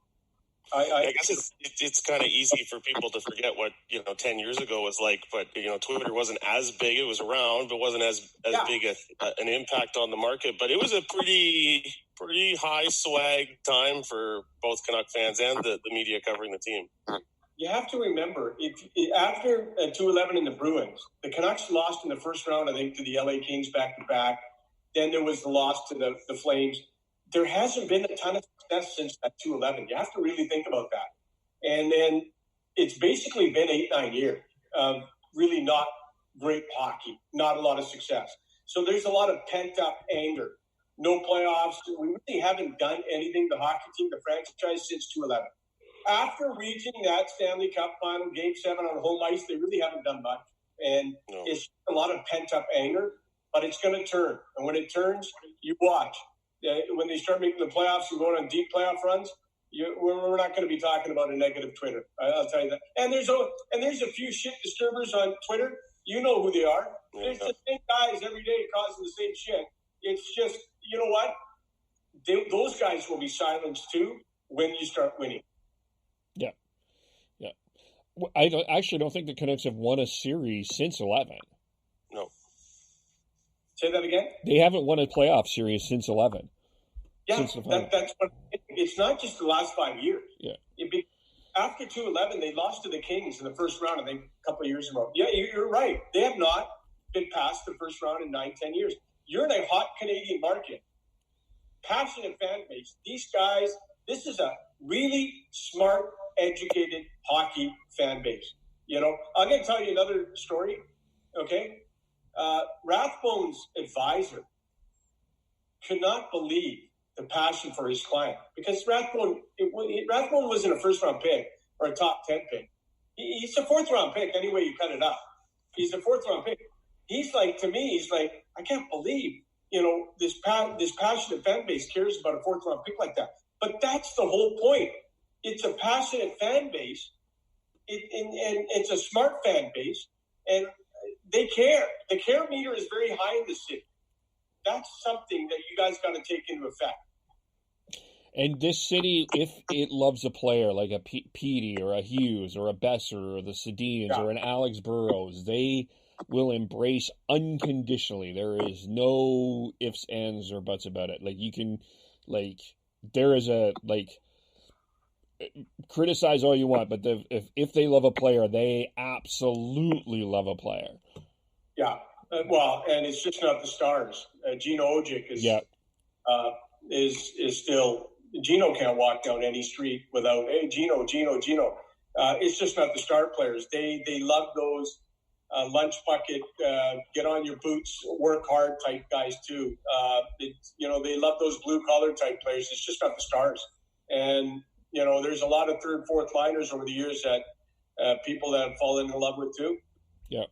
I guess it's kind of easy for people to forget what 10 years ago was like, but Twitter wasn't as big. It was around, but wasn't as big an impact on the market. But it was a pretty high swag time for both Canuck fans and the media covering the team. You have to remember, after 2-11 in the Bruins, the Canucks lost in the first round, I think, to the LA Kings back-to-back. Then there was the loss to the Flames. There hasn't been a ton of success since that 2-11. You have to really think about that. And then it's basically been 8-9 years of really not great hockey, not a lot of success. So there's a lot of pent-up anger. No playoffs. We really haven't done anything, the hockey team, the franchise, since 2011. After reaching that Stanley Cup final, Game 7 on home ice, they really haven't done much. And it's a lot of pent-up anger, but it's going to turn. And when it turns, you watch. When they start making the playoffs and going on deep playoff runs, we're not going to be talking about a negative Twitter. I'll tell you that. And there's a few shit disturbers on Twitter. You know who they are. There's the same guys every day causing the same shit. It's just, you know what? Those guys will be silenced too when you start winning. Yeah. Yeah. I actually don't think the Canucks have won a series since 11. No. Say that again? They haven't won a playoff series since 11. Yeah, that's what it's not just the last 5 years. Yeah. After 2011, they lost to the Kings in the first round, I think, a couple of years ago. Yeah, you're right. They have not been past the first round in 9-10 years. You're in a hot Canadian market. Passionate fan base. These guys, this is a really smart, educated hockey fan base. You know, I'm going to tell you another story, okay? Rathbone's advisor could not believe the passion for his client because Rathbone wasn't a first-round pick or a top 10 pick. He's a fourth-round pick any way you cut it up. He's a fourth-round pick. He's like, to me, he's like, I can't believe, you know, this passionate fan base cares about a fourth-round pick like that. But that's the whole point. It's a passionate fan base, and it's a smart fan base, and they care. The care meter is very high in the city. That's something that you guys got to take into effect. And this city, if it loves a player like a Petey or a Hughes or a Besser or the Sedins or an Alex Burrows, they will embrace unconditionally. There is no ifs, ands, or buts about it. Like, you can, like, there is a, like, criticize all you want, but if they love a player, they absolutely love a player. Yeah. Well, and it's just not the stars. Gino Ojic is still. Gino can't walk down any street without, hey, Gino. It's just not the star players. They love those lunch bucket, get on your boots, work hard type guys too. They love those blue collar type players. It's just not the stars. And there's a lot of third, fourth liners over the years that people that have fallen in love with too. Yeah.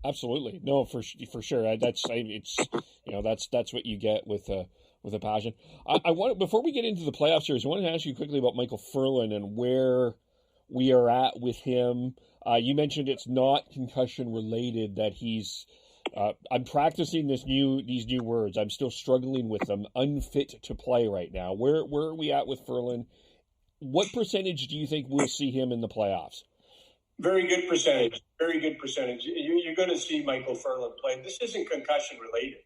Absolutely. No, for sure. That's what you get with a passion. I want, before we get into the playoff series, I wanted to ask you quickly about Michael Furlan and where we are at with him. You mentioned it's not concussion related, that he's I'm practicing these new words. I'm still struggling with them. Unfit to play right now. Where are we at with Furlan? What percentage do you think we'll see him in the playoffs? Very good percentage. Very good percentage. You're going to see Michael Furlan play. This isn't concussion related.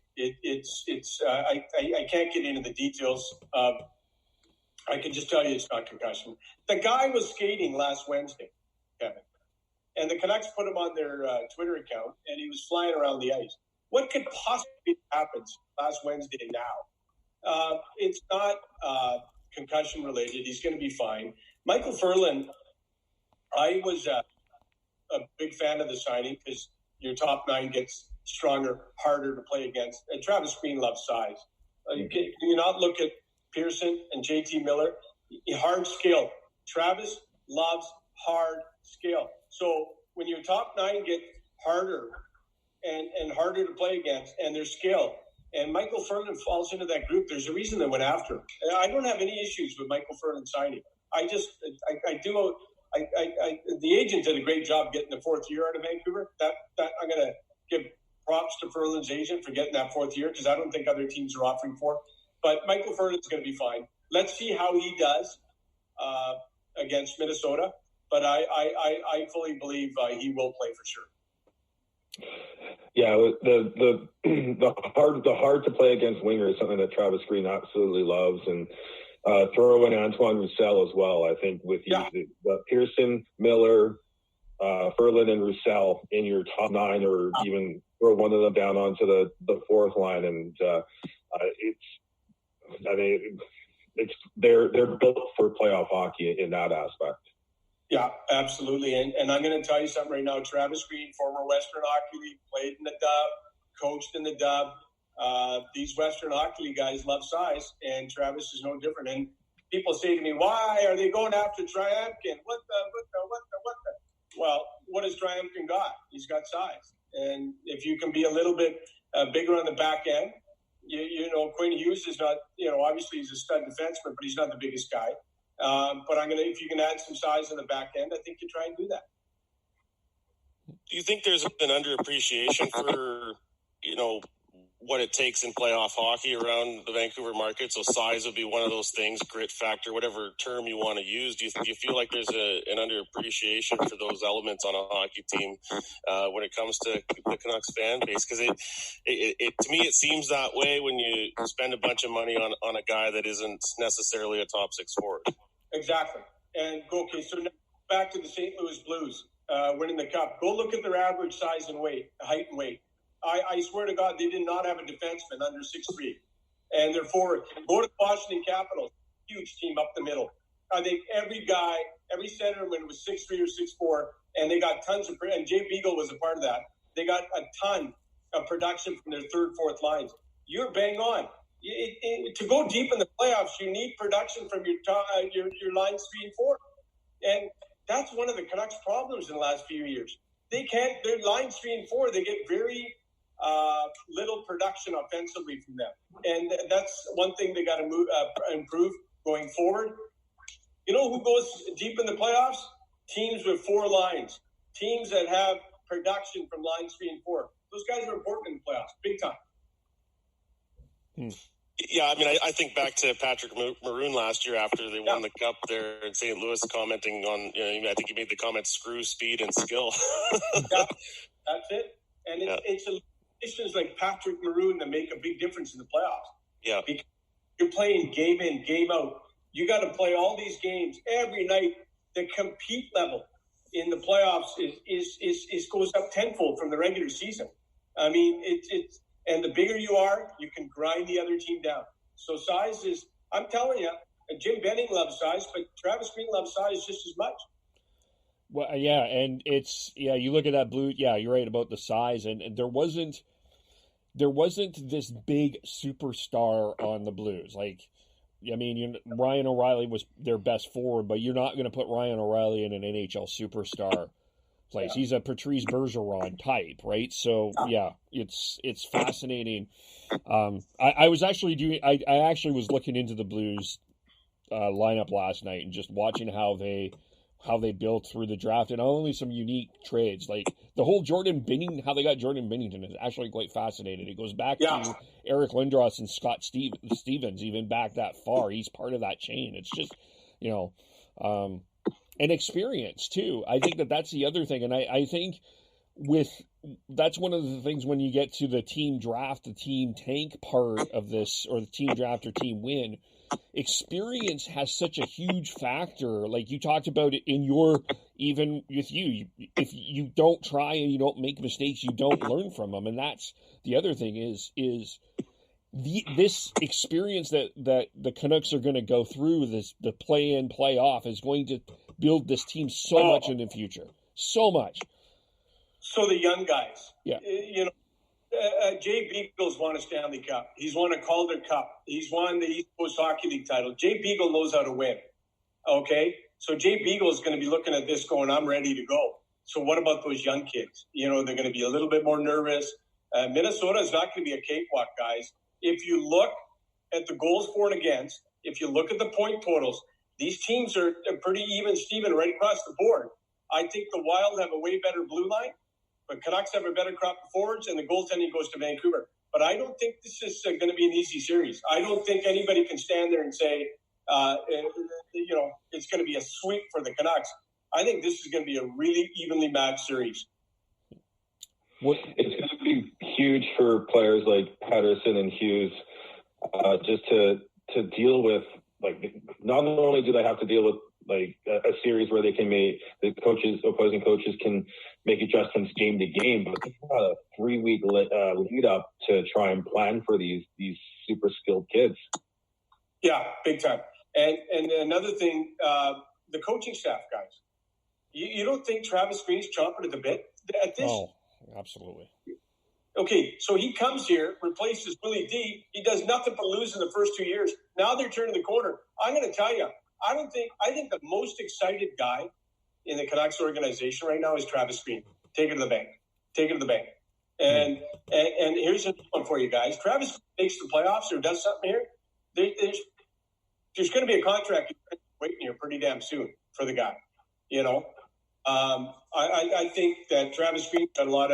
I can't get into the details. I can just tell you it's not concussion. The guy was skating last Wednesday, Kevin, and the Canucks put him on their Twitter account, and he was flying around the ice. What could possibly happen last Wednesday and now? It's not concussion related. He's going to be fine. Michael Furlan, I was a big fan of the signing because your top nine gets stronger, harder to play against. And Travis Green loves size. Can you not look at Pearson and JT Miller? Hard skill. Travis loves hard skill. So when your top nine get harder and harder to play against, and their skill, and Michael Furlan falls into that group, there's a reason they went after him. I don't have any issues with Michael Furlan signing. The agent did a great job getting the fourth year out of Vancouver. That I'm going to give props to Furlan's agent for getting that fourth year, because I don't think other teams are offering for. But Michael Furlan's going to be fine. Let's see how he does against Minnesota. But I fully believe he will play for sure. Yeah, the hard to play against winger is something that Travis Green absolutely loves, and throw in Antoine Roussel as well. I think with the Pearson, Miller, Furlan, and Roussel in your top nine, or even throw one of them down onto the fourth line, and they're built for playoff hockey in that aspect. Yeah, absolutely. And I'm going to tell you something right now. Travis Green, former Western Hockey League, played in the Dub, coached in the Dub. These Western Hockey League guys love size, and Travis is no different. And people say to me, why are they going after Triumphant? What the? Well, what has Triumphant got? He's got size. And if you can be a little bit bigger on the back end, you know, Quinn Hughes is not, you know, obviously he's a stud defenseman, but he's not the biggest guy. But if you can add some size in the back end, I think you try and do that. Do you think there's an underappreciation for, you know, what it takes in playoff hockey around the Vancouver market? So size would be one of those things, grit factor, whatever term you want to use. Do you feel like there's an underappreciation for those elements on a hockey team when it comes to the Canucks fan base? Because it to me, it seems that way when you spend a bunch of money on a guy that isn't necessarily a top six forward. Exactly. And okay, so now back to the St. Louis Blues winning the Cup. Go look at their average size and weight, height and weight. I swear to God, they did not have a defenseman under 6'3", and they're forward. Go to the Washington Capitals, huge team up the middle. I think every centerman was 6'3" or 6'4", and they got tons of. And Jay Beagle was a part of that. They got a ton of production from their third, fourth lines. You're bang on. To go deep in the playoffs, you need production from your lines 3 and 4, and that's one of the Canucks' problems in the last few years. They can't. Their lines 3 and 4, they get very little production offensively from them, and that's one thing they got to improve going forward. You know who goes deep in the playoffs? Teams with 4 lines, teams that have production from lines 3 and 4. Those guys are important in the playoffs, big time. Yeah, I mean, I think back to Patrick Maroon last year after they won the Cup there in St. Louis, commenting on, you know, I think he made the comment, screw speed and skill. Yeah, that's it. And it's additions like Patrick Maroon that make a big difference in the playoffs. Yeah. Because you're playing game in, game out. You got to play all these games every night. The compete level in the playoffs is goes up tenfold from the regular season. I mean, it's and the bigger you are, you can grind the other team down. So size is, I'm telling you, Jim Benning loves size, but Travis Green loves size just as much. Well, yeah, and you look at that blue, yeah, you're right about the size, and there wasn't this big superstar on the Blues. Like, I mean, Ryan O'Reilly was their best forward, but you're not going to put Ryan O'Reilly in an NHL superstar place. Yeah. He's a Patrice Bergeron type, right? So yeah, it's fascinating. I was actually I actually was looking into the Blues lineup last night and just watching how they built through the draft, and only some unique trades, like the whole how they got Jordan Binnington is actually quite fascinating. It goes back to Eric Lindros and Scott Stevens, even back that far. He's part of that chain. It's just, you know, and experience too. I think that's the other thing. And I think that's one of the things when you get to the team draft, the team tank part of this, or the team draft or team win, experience has such a huge factor. Like you talked about it even with you, if you don't try and you don't make mistakes, you don't learn from them. And that's the other thing is this experience that the Canucks are going to go through, the play-in, play-off, is going to build this team so much in the future. So much. So the young guys. Yeah. You know, Jay Beagle's won a Stanley Cup. He's won a Calder Cup. He's won the East Coast Hockey League title. Jay Beagle knows how to win. Okay? So Jay Beagle is going to be looking at this going, I'm ready to go. So what about those young kids? You know, they're going to be a little bit more nervous. Minnesota is not going to be a cakewalk, guys. If you look at the goals for and against, if you look at the point totals, these teams are pretty even, Steven, right across the board. I think the Wild have a way better blue line, but Canucks have a better crop of forwards, and the goaltending goes to Vancouver. But I don't think this is going to be an easy series. I don't think anybody can stand there and say, you know, it's going to be a sweep for the Canucks. I think this is going to be a really evenly matched series. It's going to be huge for players like Patterson and Hughes, just to deal with, like, not only do they have to deal with like a series where they can make opposing coaches can make adjustments game to game, but they've got a 3-week lead up to try and plan for these super skilled kids. Yeah, big time. And another thing, the coaching staff, guys. You don't think Travis Green's chomping at the bit at this? Oh, absolutely. Okay, so he comes here, replaces Willie D. He does nothing but lose in the first 2 years. Now they're turning the corner. I'm going to tell you, I think the most excited guy in the Canucks organization right now is Travis Green. Take it to the bank. Take it to the bank. And here's a one for you guys. Travis makes the playoffs or does something here. There's going to be a contract waiting here pretty damn soon for the guy. You know, I think that Travis Green's got a lot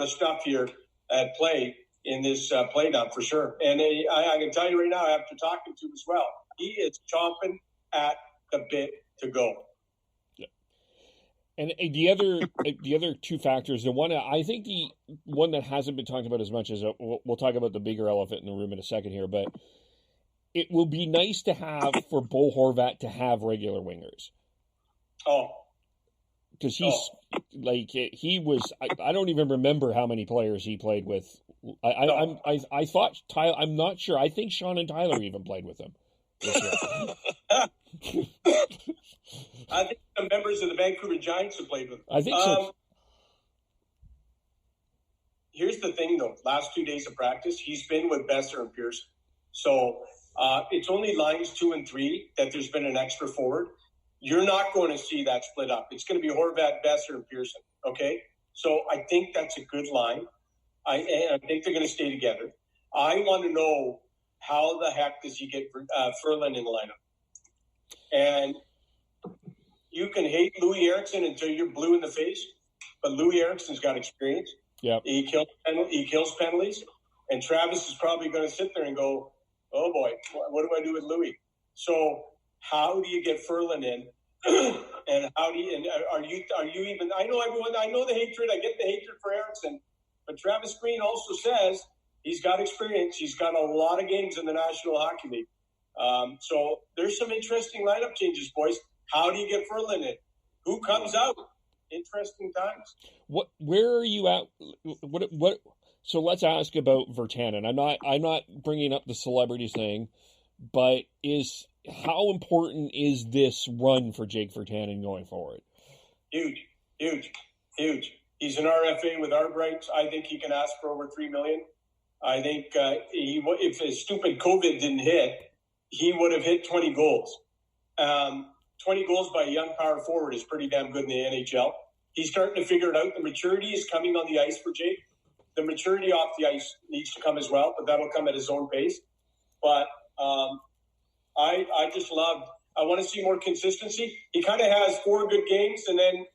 of stuff here at play in this play down for sure. And I can tell you right now, after talking to him as well, he is chomping at the bit to go. Yeah. And the other two factors, I think the one that hasn't been talked about as much as we'll talk about the bigger elephant in the room in a second here, but it will be nice to have for Bo Horvat to have regular wingers. Oh. Because he was. I don't even remember how many players he played with. I thought Tyler. I'm not sure. I think Sean and Tyler even played with him this year. I think the members of the Vancouver Giants have played with him. I think so. Here's the thing, though. Last 2 days of practice, he's been with Besser and Pearson. So it's only lines 2 and 3 that there's been an extra forward. You're not going to see that split up. It's going to be Horvat, Besser, and Pearson, okay? So I think that's a good line. I think they're going to stay together. I want to know how the heck does he get Ferland in the lineup? And you can hate Louis Eriksson until you're blue in the face, but Louis Eriksson's got experience. Yeah, he kills penalties, and Travis is probably going to sit there and go, "Oh boy, what do I do with Louis?" So how do you get Ferland in? And how do you? And are you even? I know everyone. I know the hatred. I get the hatred for Eriksson, but Travis Green also says he's got experience. He's got a lot of games in the National Hockey League. So there's some interesting lineup changes, boys. How do you get Ferland in? Who comes out? Interesting times. Where are you at? What? So let's ask about Virtanen. I'm not bringing up the celebrities thing, but how important is this run for Jake Virtanen going forward? Huge. He's an RFA with our rights. I think he can ask for over $3 million. I think if his stupid COVID didn't hit, he would have hit 20 goals. 20 goals by a young power forward is pretty damn good in the NHL. He's starting to figure it out. The maturity is coming on the ice for Jake. The maturity off the ice needs to come as well, but that'll come at his own pace. But I just love – I want to see more consistency. He kind of has 4 good games and then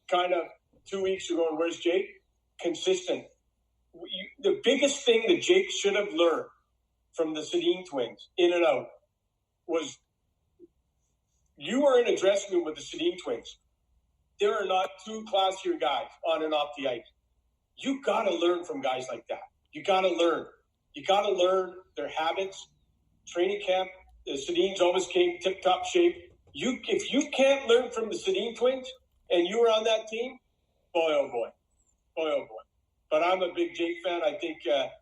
kind of 2 weeks ago, and where's Jake? Consistent. The biggest thing that Jake should have learned from the Sedin twins, in and out, was you were in a dressing room with the Sedin twins. There are not 2 classier guys on and off the ice. You got to learn from guys like that. You got to learn. You got to learn their habits. Training camp, the Sedins always came tip-top shape. If you can't learn from the Sedin twins and you were on that team, boy, oh boy. Boy, oh boy. But I'm a big Jake fan. I think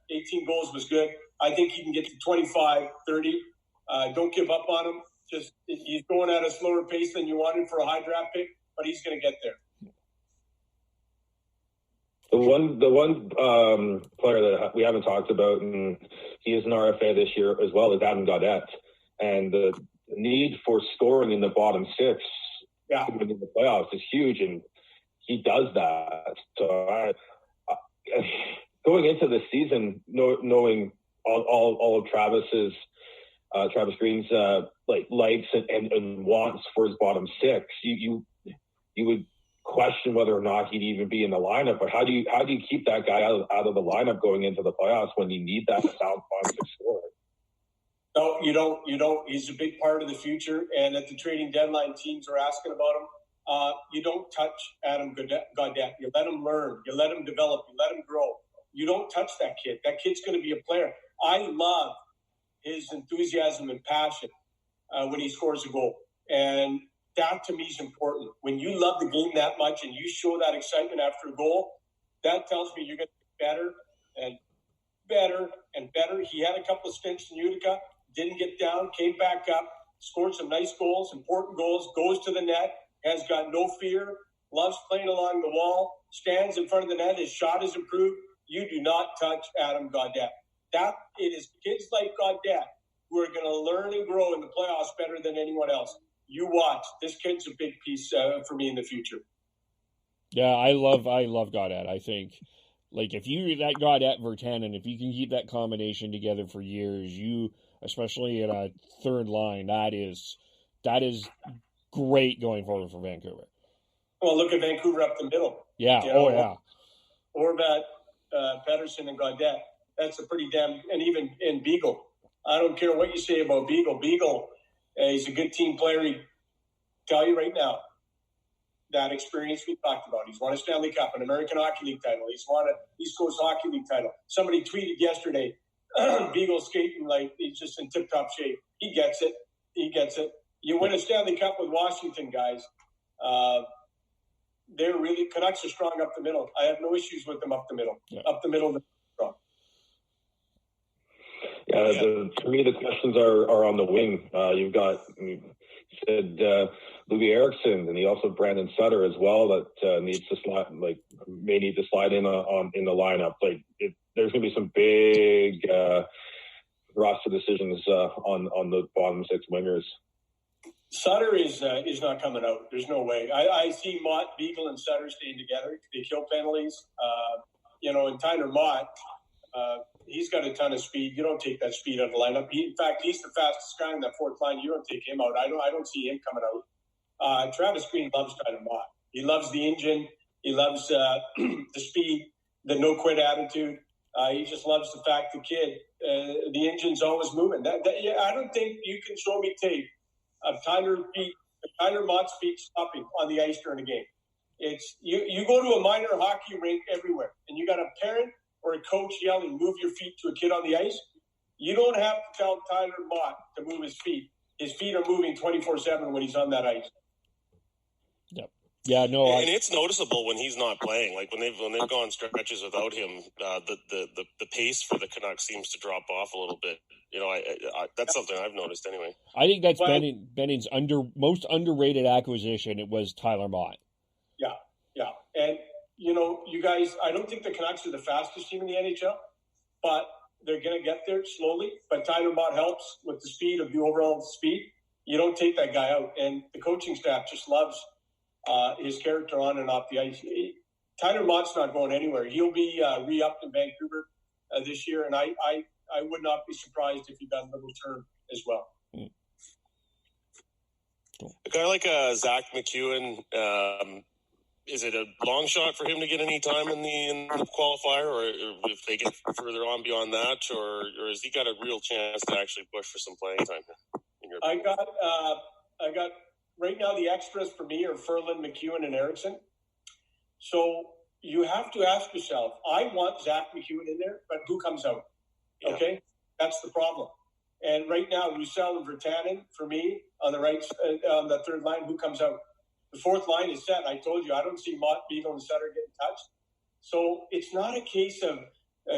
18 goals was good. I think he can get to 25, 30. Don't give up on him. Just he's going at a slower pace than you wanted for a high draft pick, but he's going to get there. The one player that we haven't talked about, and he is an RFA this year as well, is Adam Gaudette. And the need for scoring in the bottom 6 in the playoffs is huge, and he does that. So going into the season, knowing all of Travis Green's likes and wants for his bottom 6, you would question whether or not he'd even be in the lineup. But how do you keep that guy out of the lineup going into the playoffs when you need that sound bottom 6 scorer? No, you don't. He's a big part of the future. And at the trading deadline, teams are asking about him. You don't touch Adam Gaudette. You let him learn. You let him develop. You let him grow. You don't touch that kid. That kid's going to be a player. I love his enthusiasm and passion when he scores a goal. And that, to me, is important. When you love the game that much and you show that excitement after a goal, that tells me you're going to get better and better and better. He had a couple of stints in Utica, didn't get down, came back up, scored some nice goals, important goals, goes to the net, has got no fear, loves playing along the wall, stands in front of the net, his shot is improved. You do not touch Adam Gaudette. It is kids like Gaudette who are going to learn and grow in the playoffs better than anyone else. You watch. This kid's a big piece for me in the future. Yeah, I love Gaudette. I think, like, if you that Gaudette Virtanen, if you can keep that combination together for years, especially in a third line, that is great going forward for Vancouver. Well, look at Vancouver up the middle. Yeah. Yeah. Horvat, Pettersson, and Gaudette. That's a pretty damn, and even in Beagle. I don't care what you say about Beagle. Beagle, he's a good team player. He tell you right now, that experience we talked about. He's won a Stanley Cup, an American Hockey League title. He's won an East Coast Hockey League title. Somebody tweeted yesterday, Beagle's skating like he's just in tip-top shape. He gets it. You win a Stanley Cup with Washington, guys. They're really, Canucks are strong up the middle. I have no issues with them up the middle. Yeah. Up the middle, they're strong. For me, the questions are on the wing. You've got, you said, Louis Eriksson, and he also Brandon Sutter as well that needs to may need to slide in in the lineup. There's going to be some big roster decisions on the bottom six wingers. Sutter is not coming out. There's no way. I see Mott, Beagle, and Sutter staying together. They kill penalties. And Tyler Mott, he's got a ton of speed. You don't take that speed out of the lineup. In fact, he's the fastest guy in that fourth line. You don't take him out. I don't see him coming out. Travis Green loves Tyler Mott. He loves the engine. He loves the speed, the no-quit attitude. He just loves the fact the kid, the engine's always moving. I don't think you can show me tape of Tyler Mott's feet stopping on the ice during a game. It's you go to a minor hockey rink everywhere, and you got a parent or a coach yelling, "Move your feet" to a kid on the ice. You don't have to tell Tyler Mott to move his feet. His feet are moving 24/7 when he's on that ice. Yep. Yeah, no, and it's noticeable when he's not playing. Like when they've gone stretches without him, the pace for the Canucks seems to drop off a little bit. That's something I've noticed anyway. I think that's Benning's most underrated acquisition. It was Tyler Mott. Yeah, and you guys, I don't think the Canucks are the fastest team in the NHL, but they're going to get there slowly. But Tyler Mott helps with the speed of the overall speed. You don't take that guy out, and the coaching staff just loves his character on and off the ice. Tyler Mott's not going anywhere. He'll be re-upped in Vancouver this year, and I would not be surprised if he got a little term as well. A guy like Zach McEwen, is it a long shot for him to get any time in the qualifier, or if they get further on beyond that, or has he got a real chance to actually push for some playing time? I got right now the extras for me are Ferland, McEwen, and Eriksson. So you have to ask yourself, I want Zach McEwen in there, but who comes out? Yeah. Okay, that's the problem. And right now, Roussel and Virtanen for me on the right, on the third line. Who comes out? The fourth line is set. I told you I don't see Mott, Beagle, and Sutter getting touched. So it's not a case of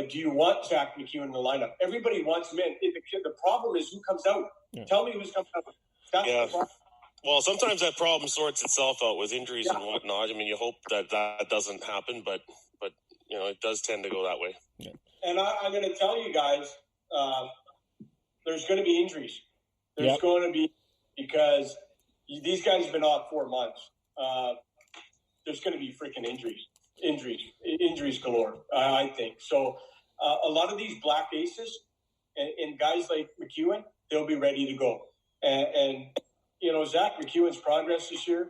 do you want Zach McEwen in the lineup? Everybody wants him in. The problem is who comes out. Yeah. Tell me who's coming out. That's the problem. Well, sometimes that problem sorts itself out with injuries and whatnot. I mean, you hope that doesn't happen, but it does tend to go that way. Yeah. And I'm going to tell you guys, there's going to be injuries. There's going to be, because these guys have been off 4 months. There's going to be freaking injuries galore, I think. So a lot of these black aces and guys like McEwen, they'll be ready to go. And Zach McEwen's progress this year,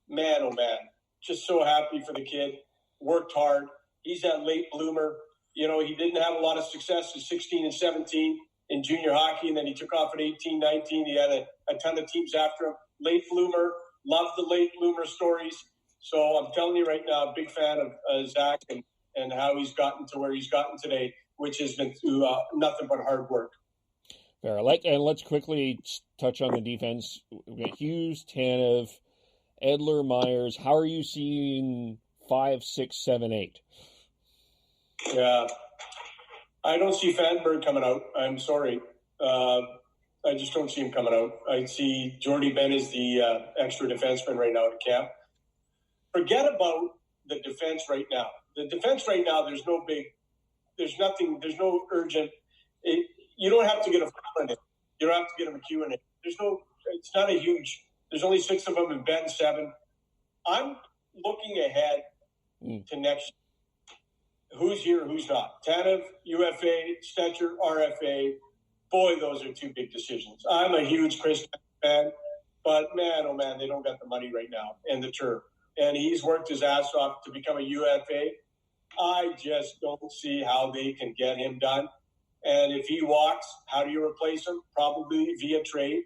man, oh man, just so happy for the kid. Worked hard. He's that late bloomer. He didn't have a lot of success at 16 and 17 in junior hockey, and then he took off at 18, 19. He had a ton of teams after him. Late bloomer. Love the late bloomer stories. So I'm telling you right now, big fan of Zach and how he's gotten to where he's gotten today, which has been through nothing but hard work. Fair. And let's quickly touch on the defense. We've got Hughes, Tanev, Edler, Myers. How are you seeing 5, 6, 7, 8? Yeah. I don't see Fanberg coming out. I'm sorry. I just don't see him coming out. I see Jordy Ben as the extra defenseman right now at camp. forget about the defense right now. The defense right now, there's no urgent. You don't have to get a foul in it. You don't have to get a McHugh in it. It's not a huge. There's only 6 of them and Ben 7. I'm looking ahead to next year. Who's here, who's not? Tanev, UFA, Stetcher, RFA. Boy, those are 2 big decisions. I'm a huge Chris fan, but man, oh man, they don't got the money right now and the term. And he's worked his ass off to become a UFA. I just don't see how they can get him done. And if he walks, how do you replace him? Probably via trade.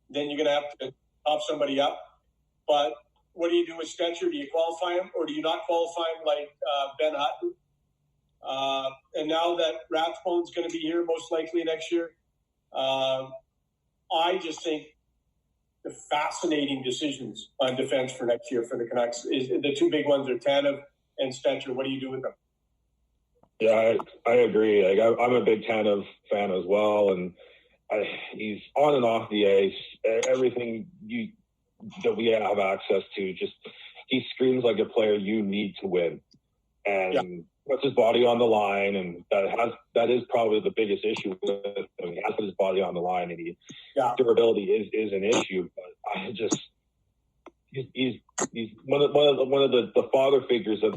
Then you're going to have to top somebody up. But what do you do with Stetcher? Do you qualify him or do you not qualify him like Ben Hutton? And now that Rathbone's going to be here most likely next year, I just think the fascinating decisions on defense for next year for the Canucks is the 2 big ones are Tanev and Stetcher. What do you do with them? Yeah, I agree. Like, I'm a big Tanev fan as well, and he's on and off the ice. Everything that we have access to, just he screams like a player you need to win, and puts his body on the line, and that is probably the biggest issue with him. He has put his body on the line, and durability is an issue. But I just he's one of the father figures of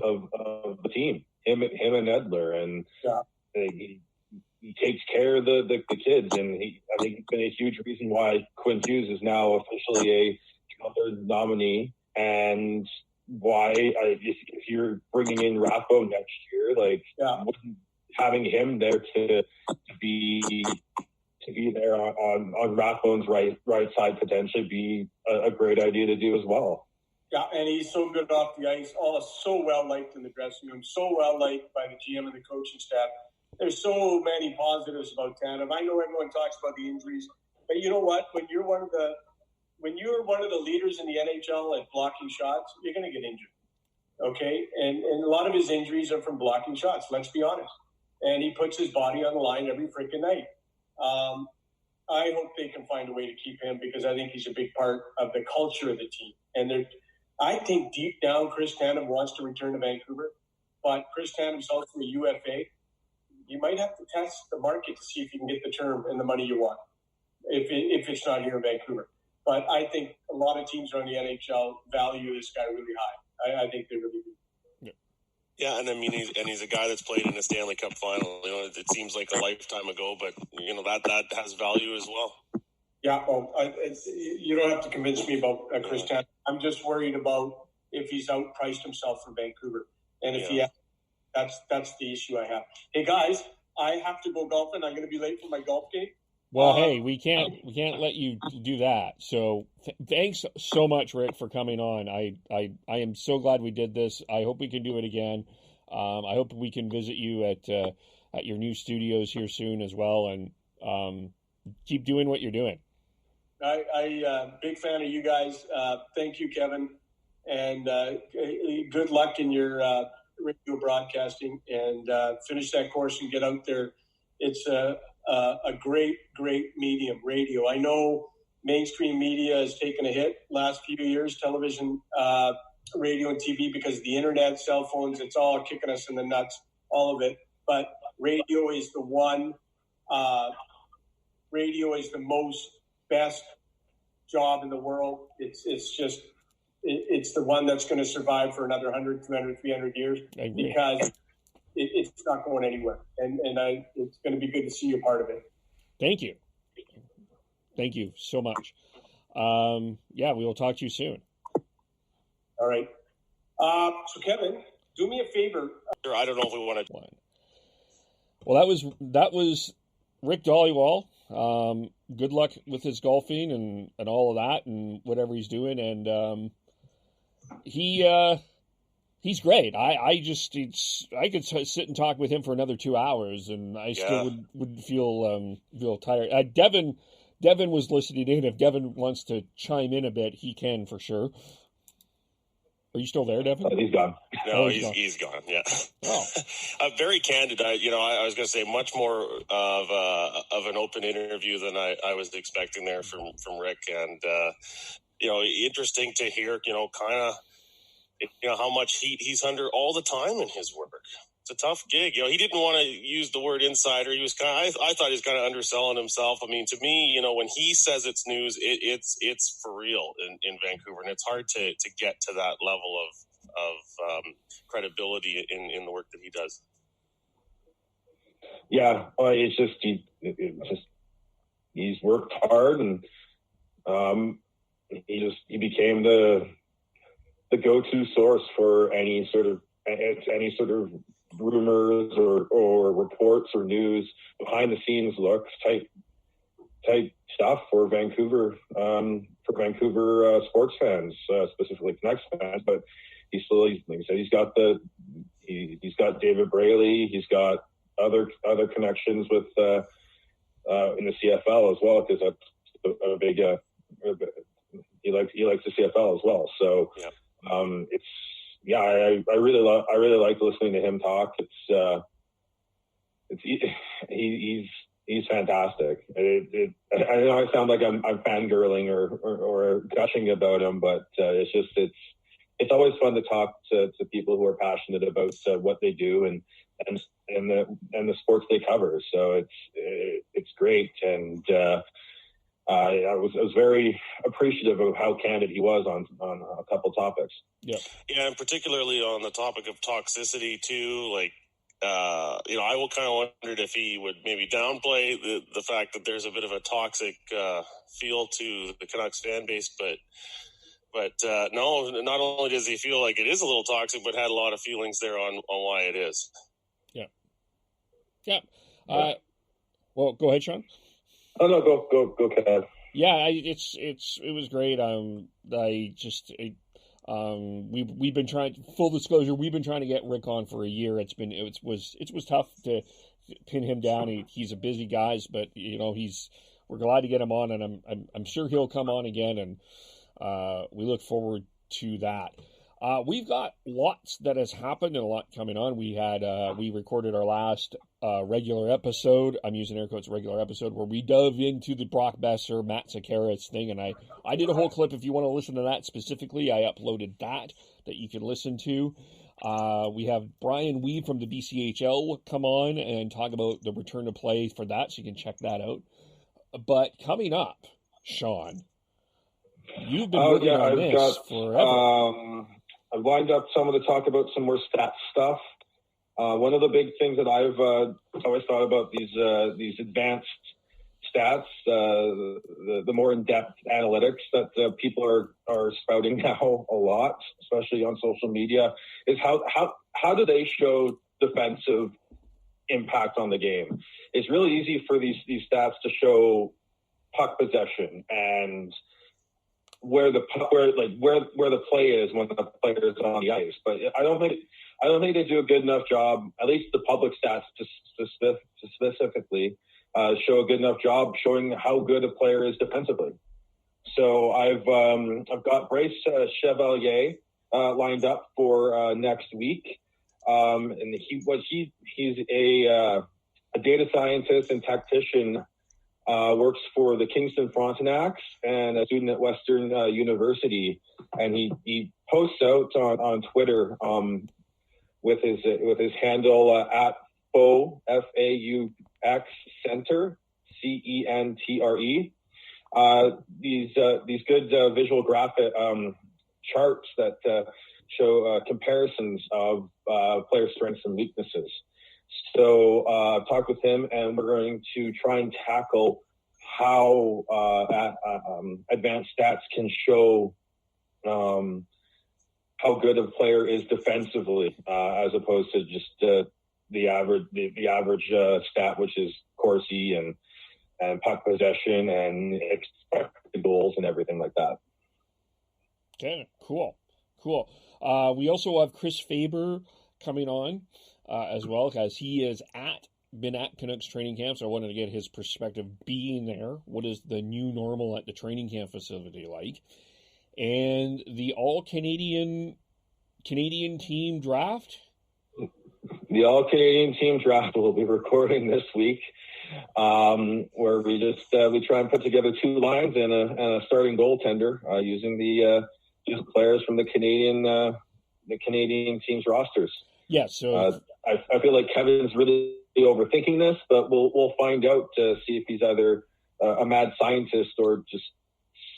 the team. Him and Edler, and he takes care of the kids, and I think he's been a huge reason why Quinn Hughes is now officially a Calder nominee, and why if you're bringing in Rathbone next year, having him there to be there on Rathbone's right side potentially be a great idea to do as well. Yeah, and he's so good off the ice. So well liked in the dressing room. So well liked by the GM and the coaching staff. There's so many positives about Tanev. I know everyone talks about the injuries, but you know what? When you're one of the leaders in the NHL at blocking shots, you're going to get injured. Okay, and a lot of his injuries are from blocking shots. Let's be honest. And he puts his body on the line every freaking night. I hope they can find a way to keep him because I think he's a big part of the culture of the team. And I think deep down, Chris Tanev wants to return to Vancouver, but Chris Tanev's also a UFA. You might have to test the market to see if you can get the term and the money you want if it's not here in Vancouver. But I think a lot of teams around the NHL value this guy really high. I think they really do. Yeah, and I mean, he's a guy that's played in a Stanley Cup final. You know, it seems like a lifetime ago, but you know that has value as well. Yeah, well, you don't have to convince me about Chris Tanev. I'm just worried about if he's outpriced himself for Vancouver, and if he has, that's the issue I have. Hey guys, I have to go golfing. I'm going to be late for my golf game. Well, hey, we can't let you do that. So thanks so much, Rick, for coming on. I am so glad we did this. I hope we can do it again. I hope we can visit you at your new studios here soon as well, and keep doing what you're doing. I big fan of you guys. Thank you, Kevin, and good luck in your radio broadcasting. And finish that course and get out there. It's a great medium, radio. I know mainstream media has taken a hit last few years, television, radio, and TV, because of the internet, cell phones. It's all kicking us in the nuts, all of it. But radio is the one. Radio is the most best job in the world. It's the one that's going to survive for another 100, 200, 300 years because it's not going anywhere. And it's going to be good to see you a part of it. Thank you. Thank you so much. We will talk to you soon. All right. So Kevin, do me a favor. I don't know if we want to. Well, that was Rick Dhaliwal. Good luck with his golfing and all of that and whatever he's doing. And he's great. I could sit and talk with him for another 2 hours, and I still would feel tired. Devin was listening in. If Devin wants to chime in a bit, he can for sure. Are you still there, Devin? He's gone. No, he's gone. Yeah. Oh. Very candid. I was going to say much more of an open interview than I was expecting there from Rick, and interesting to hear. Kind of how much heat he's under all the time in his work. It's a tough gig. He didn't want to use the word insider. He was I thought he was kind of underselling himself. I mean, to me, when he says it's news, it's for real in Vancouver, and it's hard to get to that level of credibility in the work that he does. Yeah, it's just he's worked hard, and he became the go-to source for any sort of rumors or reports or news, behind the scenes looks type stuff for Vancouver sports fans, specifically Canucks fans. But he's still, like I said, he's got David Braley, he's got other connections with in the CFL as well, because that's a big he likes the CFL as well. So yeah. I really like listening to him talk. He's fantastic. I know I sound like I'm fangirling or gushing about him, but it's always fun to talk to people who are passionate about what they do and the sports they cover. So it's great, and I was very appreciative of how candid he was on a couple topics. Yeah, and particularly on the topic of toxicity too. Like, I will kind of wondered if he would maybe downplay the fact that there's a bit of a toxic feel to the Canucks fan base, but no, not only does he feel like it is a little toxic, but had a lot of feelings there on why it is. Yeah. Well, go ahead, Sean. Oh no, go, Kev. Yeah, it was great. We've been trying. Full disclosure, we've been trying to get Rick on for a year. It was tough to pin him down. He's a busy guy, but we're glad to get him on, and I'm sure he'll come on again, and we look forward to that. We've got lots that has happened and a lot coming on. We recorded our last regular episode. I'm using air quotes, regular episode, where we dove into the Brock Besser, Matt Sakaras thing, and I did a whole clip. If you want to listen to that specifically, I uploaded that you can listen to. We have Brian Weed from the BCHL come on and talk about the return to play for that, so you can check that out. But coming up, Sean, you've been working on this forever. I've lined up someone to talk about some more stats stuff. One of the big things that I've always thought about these advanced stats, the more in-depth analytics that people are spouting now a lot, especially on social media, is how do they show defensive impact on the game? It's really easy for these stats to show puck possession and where the play is when the player is on the ice, but I don't think they do a good enough job. At least the public stats specifically show a good enough job showing how good a player is defensively. So I've got Bryce Chevalier lined up for next week, and he's a data scientist and tactician. Works for the Kingston Frontenacs and a student at Western University, and he posts out on Twitter with his handle at FAUX Center CENTRE. These good visual graphic charts that show comparisons of player strengths and weaknesses. So I've talked with him, and we're going to try and tackle how advanced stats can show how good a player is defensively, as opposed to just the average stat, which is Corsi and puck possession and expected goals and everything like that. Okay, cool. We also have Chris Faber coming on. As well, because he is been at Canucks training camp, so I wanted to get his perspective being there. What is the new normal at the training camp facility like? And the all-Canadian team draft? The all-Canadian team draft will be recording this week, where we try and put together two lines and a starting goaltender using the players from the Canadian the Canadian team's rosters. Yeah, so I feel like Kevin's really overthinking this, but we'll find out to see if he's either a mad scientist or just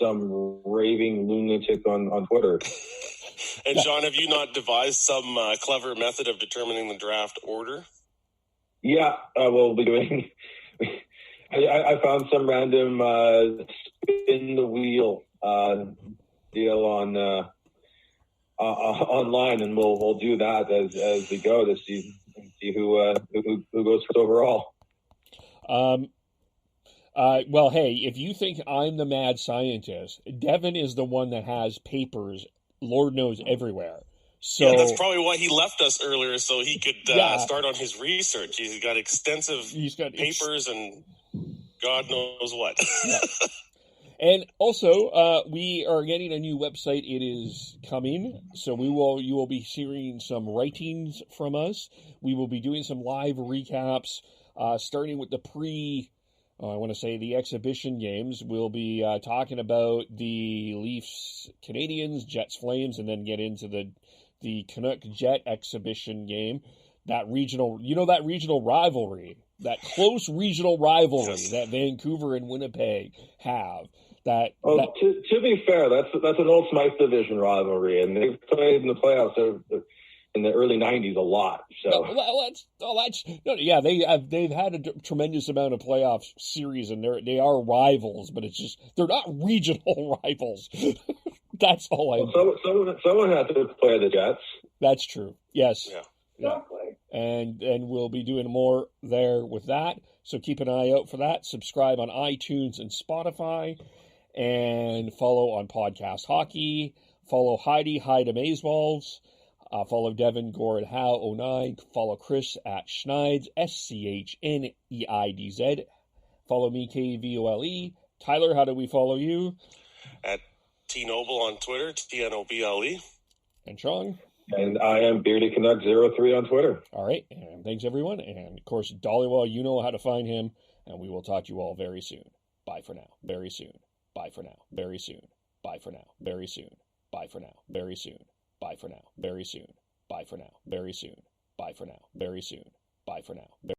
some raving lunatic on Twitter. And Sean, have you not devised some clever method of determining the draft order? Yeah, we'll be doing. I found some random spin the wheel deal on online, and we'll do that as we go to see who goes first overall. Well, hey, if you think I'm the mad scientist, Devin is the one that has papers, Lord knows, everywhere. So yeah, that's probably why he left us earlier, so he could start on his research. He's got extensive papers and God knows what. Yeah. And also, we are getting a new website. It is coming, so you will be hearing some writings from us. We will be doing some live recaps, starting with the the exhibition games. We'll be talking about the Leafs, Canadians, Jets, Flames, and then get into the Canuck Jet exhibition game. That regional rivalry, that close regional rivalry that Vancouver and Winnipeg have. To be fair, that's an old Smythe division rivalry, and they've played in the playoffs in the early '90s a lot. So they've had a tremendous amount of playoff series, and they are rivals, but it's just they're not regional rivals. That's all someone had to play the Jets. That's true. Yes. Yeah. Exactly. And we'll be doing more there with that. So keep an eye out for that. Subscribe on iTunes and Spotify. And follow on Podcast Hockey. Follow Heidi Maiswalds. Follow Devin Gore at How09. Follow Chris at Schneidz, SCHNEIDZ. Follow me, KVOLE. Tyler, how do we follow you? At T Noble on Twitter, TNOBLE. And Sean? And I am Beardy Canuck 03 on Twitter. All right, and thanks everyone. And of course, Dhaliwal, you know how to find him. And we will talk to you all very soon. Bye for now. Very soon. Bye for now. Very soon. Bye for now. Very soon. Bye for now. Very soon. Bye for now. Very soon. Bye for now. Very soon. Bye for now. Very soon. Bye for now.